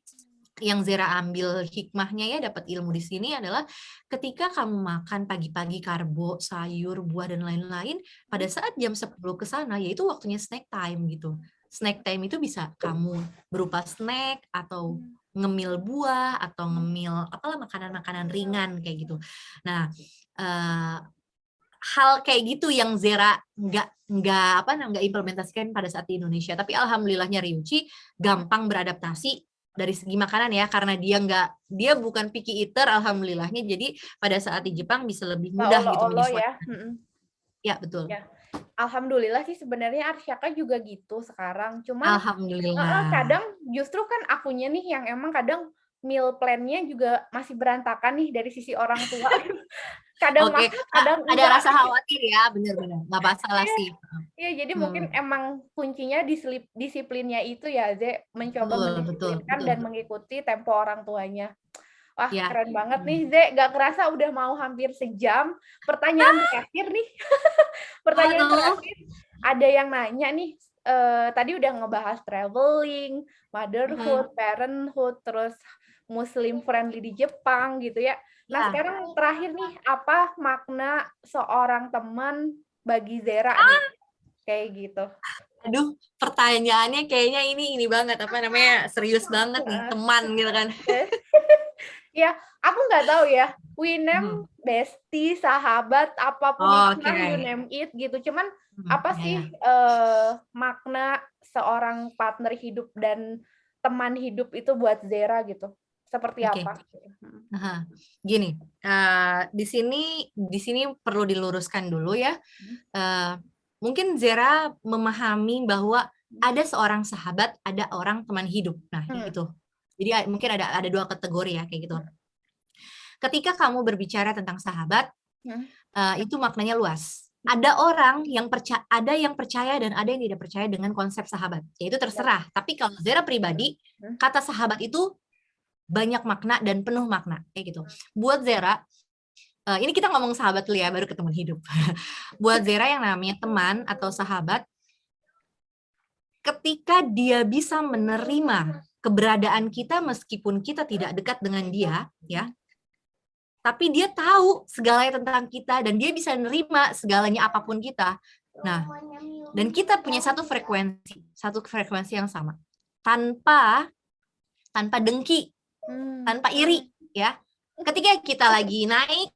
yang Zera ambil hikmahnya ya dapat ilmu di sini adalah ketika kamu makan pagi-pagi karbo, sayur, buah dan lain-lain, pada mhm, saat jam 10 ke sana yaitu waktunya snack time gitu. Snack time itu bisa kamu berupa snack atau mmm, ngemil buah atau mhm, ngemil apalah makanan-makanan ringan kayak gitu. Nah, eh, hal kayak gitu yang Zera nggak implementasikan pada saat di Indonesia. Tapi alhamdulillahnya Ryuchi gampang beradaptasi dari segi makanan ya karena dia bukan picky eater alhamdulillahnya. Jadi pada saat di Jepang bisa lebih nggak mudah gitu olo-olo ya, menyesuaikan. mhm, Ya, betul. ya. Alhamdulillah sih sebenarnya Arsyaka juga gitu sekarang, cuman heeh, Alhamdulillah. kadang justru kan akunya nih yang emang kadang meal plan-nya juga masih berantakan nih dari sisi orang tua. Kadang Oke, masak, kadang ada enggak. rasa khawatir ya, benar-benar. Nggak masalah Iya sih. iya, jadi mungkin Hmm, emang kuncinya disiplinnya itu ya, mencoba betul, betul, mendisiplinkan betul. dan mengikuti tempo orang tuanya. Wah, Ya. keren banget nih, Hmm. Nggak kerasa udah mau hampir sejam. Pertanyaan terakhir nih, Apa pertanyaan tuh? terakhir, ada yang nanya nih, tadi udah ngebahas traveling, Hmm. motherhood, parenthood, terus Muslim friendly di Jepang gitu ya. Nah, Ya. sekarang terakhir nih, apa makna seorang teman bagi Zera nih? kayak gitu. Aduh, pertanyaannya kayaknya ini banget, apa namanya, serius banget nih, teman gitu kan. Ya, aku nggak tahu ya. We name bestie, sahabat, apapun itu lah, you Oke. name it gitu. Cuman apa Ya, sih ya. makna seorang partner hidup dan teman hidup itu buat Zera gitu? Seperti Oke. apa? Gini, di sini perlu diluruskan dulu ya. Mungkin Zera memahami bahwa ada seorang sahabat, ada orang teman hidup. Nah, itu. Jadi mungkin ada 2 kategori ya kayak gitu. Ketika kamu berbicara tentang sahabat, itu maknanya luas. Ada orang yang percaya dan ada yang tidak percaya dengan konsep sahabat. Ya itu terserah. Tapi kalau Zera pribadi, kata sahabat itu banyak makna dan penuh makna kayak gitu. Buat Zera, ini kita ngomong sahabat dulu ya, baru ke teman hidup. Buat Zera yang namanya teman atau sahabat, ketika dia bisa menerima keberadaan kita meskipun kita tidak dekat dengan dia, ya, tapi dia tahu segalanya tentang kita dan dia bisa nerima segalanya apapun kita. Nah, dan kita punya satu frekuensi yang sama, tanpa dengki, tanpa iri, ya. Ketika kita lagi naik,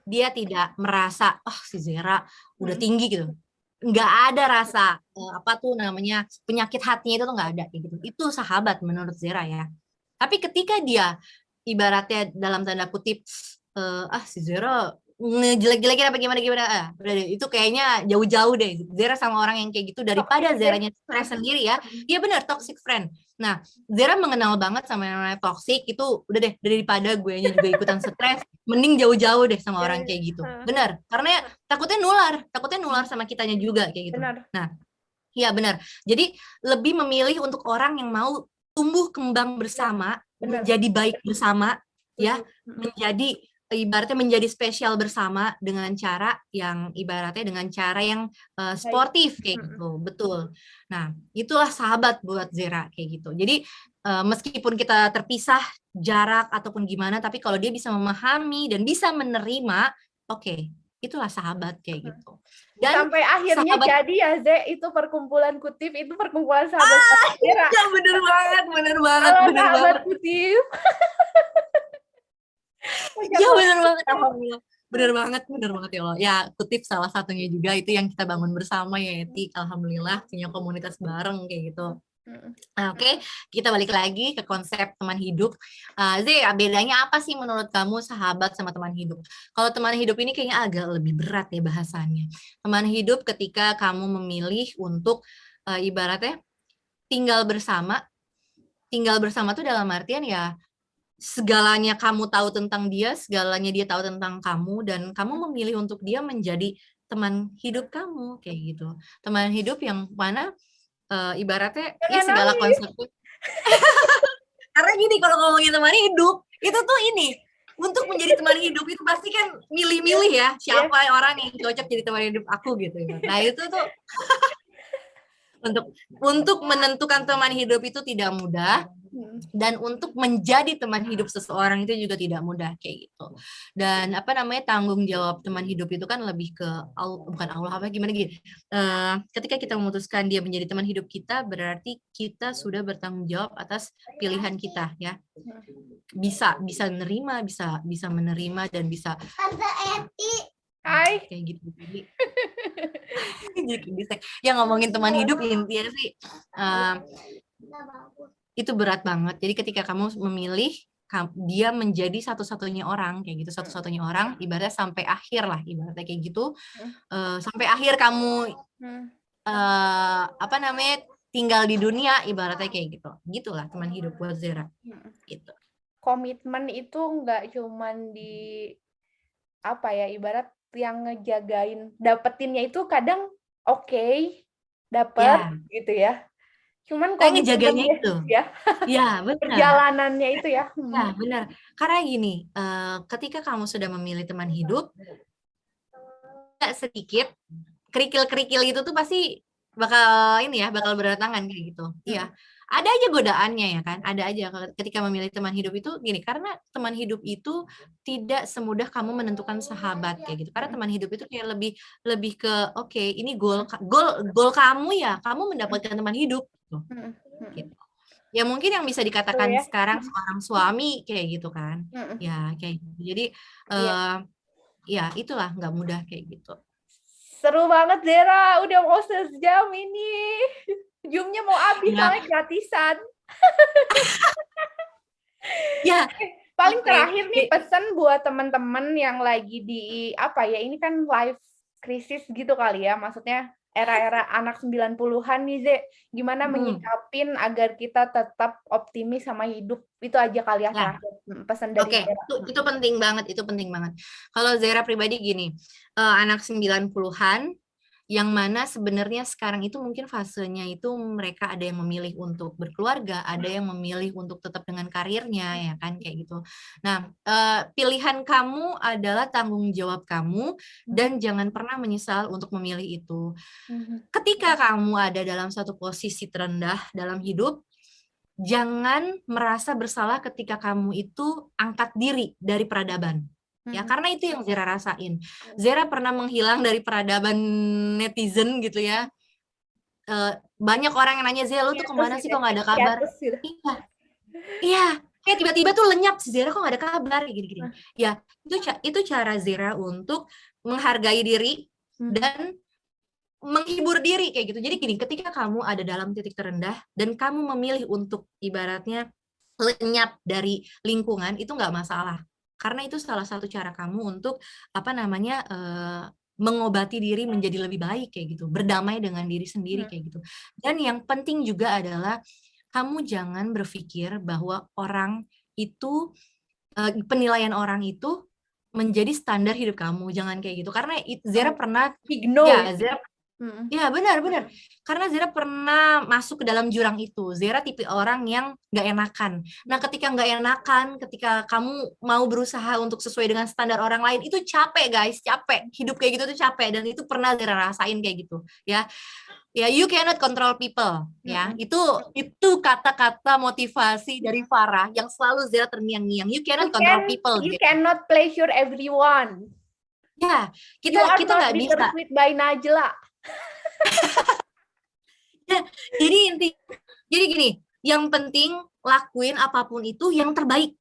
dia tidak merasa, si Zera udah tinggi gitu. Nggak ada rasa apa tuh namanya penyakit hatinya itu tuh nggak ada gitu. Itu sahabat menurut Zera ya. Tapi ketika dia ibaratnya dalam tanda kutip si Zera ngejelek-jelekin apa gimana udah deh, itu kayaknya jauh-jauh deh Zera sama orang yang kayak gitu daripada Zeranya stres sendiri ya. Iya benar, toxic friend. Nah, Zera mengenal banget sama yang namanya toxic, itu udah deh, daripada gue nya juga ikutan stres, mending jauh-jauh deh sama orang kayak gitu. Benar, karena takutnya nular sama kitanya juga kayak gitu. Nah, iya benar. Jadi lebih memilih untuk orang yang mau tumbuh kembang bersama, menjadi baik bersama, ya, menjadi ibaratnya menjadi spesial bersama dengan cara yang ibaratnya dengan cara yang sportif kayak gitu, betul. Nah, itulah sahabat buat Zera kayak gitu. Jadi meskipun kita terpisah jarak ataupun gimana, tapi kalau dia bisa memahami dan bisa menerima, oke, itulah sahabat kayak gitu. Dan sampai akhirnya sahabat, jadi ya Ze, itu perkumpulan kutip, itu perkumpulan sahabat Zera. Ya, bener banget. Sahabat kutip. Ya bener banget, alhamdulillah. Bener banget ya Allah. Ya, kutip salah satunya juga itu yang kita bangun bersama ya, Eti. Alhamdulillah punya komunitas bareng kayak gitu. Oke, kita balik lagi ke konsep teman hidup. Bedanya apa sih menurut kamu sahabat sama teman hidup? Kalau teman hidup ini kayaknya agak lebih berat ya bahasannya. Teman hidup ketika kamu memilih untuk ibaratnya tinggal bersama tuh dalam artian ya segalanya kamu tahu tentang dia, segalanya dia tahu tentang kamu, dan kamu memilih untuk dia menjadi teman hidup kamu kayak gitu. Teman hidup yang mana ibaratnya ya segala konsep. Karena gini, kalau ngomongin teman hidup itu tuh ini untuk menjadi teman hidup itu pasti kan milih-milih ya siapa orang yang cocok jadi teman hidup aku gitu. Nah itu tuh untuk menentukan teman hidup itu tidak mudah, dan untuk menjadi teman hidup seseorang itu juga tidak mudah kayak gitu. Dan apa namanya tanggung jawab teman hidup itu kan lebih ke bukan Allah apa gimana gitu. Ketika kita memutuskan dia menjadi teman hidup kita, berarti kita sudah bertanggung jawab atas pilihan kita ya. Bisa menerima, bisa menerima dan bisa Hai. Kayak gitu. Jadi ya ngomongin teman hidup intinya sih itu berat banget. Jadi ketika kamu memilih dia menjadi satu-satunya orang kayak gitu, satu-satunya orang ibaratnya sampai akhir lah ibaratnya kayak gitu. Sampai akhir kamu apa namanya tinggal di dunia ibaratnya kayak gitu. Gitulah teman hidup buat Zera. Gitu. Komitmen itu nggak cuman di apa ya, ibarat yang ngejagain dapetinnya itu kadang dapet gitu ya. Cuman ngejaganya itu ya. Ya benar. Perjalanannya itu ya. Ya benar. Karena gini, ketika kamu sudah memilih teman hidup, sedikit kerikil-kerikil itu tuh pasti bakal berdatangan kayak gitu. Iya. ada aja godaannya ya kan, ada aja ketika memilih teman hidup itu gini, karena teman hidup itu tidak semudah kamu menentukan sahabat kayak gitu. Karena teman hidup itu kayak lebih lebih ke oke, ini goal kamu ya, kamu mendapatkan teman hidup gitu. Ya mungkin yang bisa dikatakan ya. sekarang seorang suami kayak gitu kan. Ya kayak gitu. Jadi ya itulah nggak mudah kayak gitu. Seru banget Zera, udah mau sejam ini. Zoom-nya mau habis soalnya gratisan. Ya, paling terakhir nih pesan buat teman-teman yang lagi di apa ya, ini kan life krisis gitu kali ya, maksudnya era-era anak 90-an nih Ze, gimana menyikapin agar kita tetap optimis sama hidup, itu aja kali ya terakhir pesan dari Zera. Itu penting banget, itu penting banget. Kalau Zera pribadi gini, anak 90-an yang mana sebenarnya sekarang itu mungkin fasenya itu mereka ada yang memilih untuk berkeluarga, ada yang memilih untuk tetap dengan karirnya ya kan kayak gitu. Nah, pilihan kamu adalah tanggung jawab kamu dan jangan pernah menyesal untuk memilih itu. Ketika kamu ada dalam satu posisi terendah dalam hidup, jangan merasa bersalah ketika kamu itu angkat diri dari peradaban. Ya, karena itu yang Zera rasain. Zera pernah menghilang dari peradaban netizen gitu ya. Banyak orang yang nanya, Zera, lu tuh kemana sih kok nggak ada kabar? Iya, kayak tiba-tiba tuh lenyap si Zera kok nggak ada kabar gini-gini. Ya, itu cara Zera untuk menghargai diri dan menghibur diri kayak gitu. Jadi gini, ketika kamu ada dalam titik terendah dan kamu memilih untuk ibaratnya lenyap dari lingkungan, itu nggak masalah. Karena itu salah satu cara kamu untuk mengobati diri menjadi lebih baik kayak gitu, berdamai dengan diri sendiri kayak gitu. Dan yang penting juga adalah kamu jangan berpikir bahwa orang itu penilaian orang itu menjadi standar hidup kamu, jangan kayak gitu. Karena Zera pernah Zera ya benar. Karena Zera pernah masuk ke dalam jurang itu. Zera tipe orang yang nggak enakan. Nah, ketika nggak enakan, ketika kamu mau berusaha untuk sesuai dengan standar orang lain, itu capek guys, capek. Hidup kayak gitu tuh capek, dan itu pernah Zera rasain kayak gitu. Ya, you cannot control people. Ya, itu kata-kata motivasi dari Farah yang selalu Zera terngiang-ngiang. You cannot control people. You cannot pleasure everyone. Ya, kita nggak bisa. Bittersweet by Najla. Ya, jadi gini, yang penting lakuin apapun itu yang terbaik.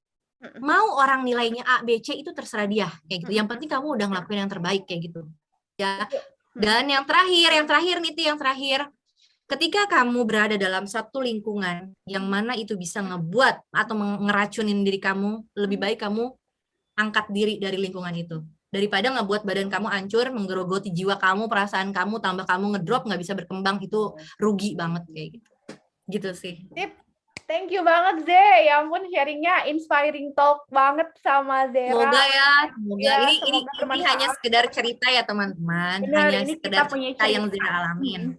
Mau orang nilainya A, B, C itu terserah dia kayak gitu. Yang penting kamu udah ngelakuin yang terbaik kayak gitu. Ya. Dan yang terakhir, ketika kamu berada dalam satu lingkungan yang mana itu bisa ngebuat atau ngeracunin diri kamu, lebih baik kamu angkat diri dari lingkungan itu. Daripada ngebuat badan kamu hancur, menggerogoti jiwa kamu, perasaan kamu, tambah kamu ngedrop, nggak bisa berkembang, itu rugi banget kayak gitu. Gitu sih. Thank you banget Ze, ya ampun sharingnya inspiring talk banget sama Zera. Semoga ini hanya sekedar cerita ya teman-teman, hanya sekedar cerita yang Zera alamin.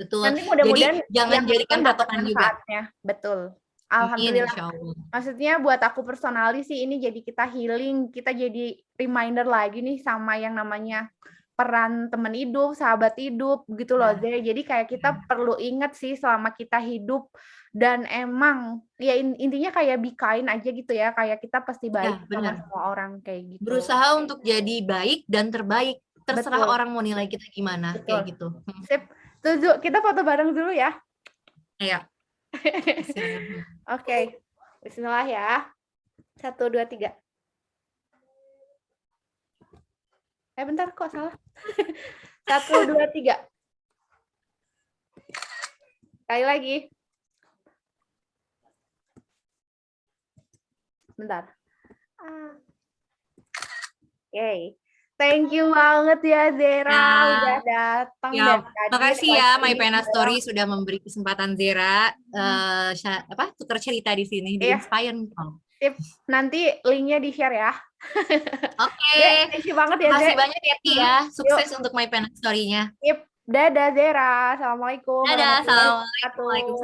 Betul. Nanti mudah-mudahan jadi jangan jadikan patokan juga. Betul. Alhamdulillah. Maksudnya buat aku personally sih ini jadi kita healing, kita jadi reminder lagi nih sama yang namanya peran teman hidup, sahabat hidup gitu loh Zé. Jadi kayak kita perlu ingat sih selama kita hidup, dan emang ya intinya kayak be kind aja gitu ya, kayak kita pasti baik sama semua orang kayak gitu. Berusaha untuk jadi baik dan terbaik, terserah orang mau nilai kita gimana. Kayak gitu. Sip. Setuju, kita foto bareng dulu ya. Iya. Oke. Bismillah ya. 1, 2, 3. Bentar kok salah. 1, 2, 3. Sekali lagi. Bentar. Oke. Thank you banget ya Zera udah datang. Ya, makasih ya My Pena Story sudah memberi kesempatan Zera tukar cerita di sini di Inspire. Nanti linknya di share ya. Oke. Thank you banget ya Zera. Makasih banyak ya. Sukses untuk My Pena Story-nya. Dadah Zera. Assalamualaikum. Dadah. Assalamualaikum.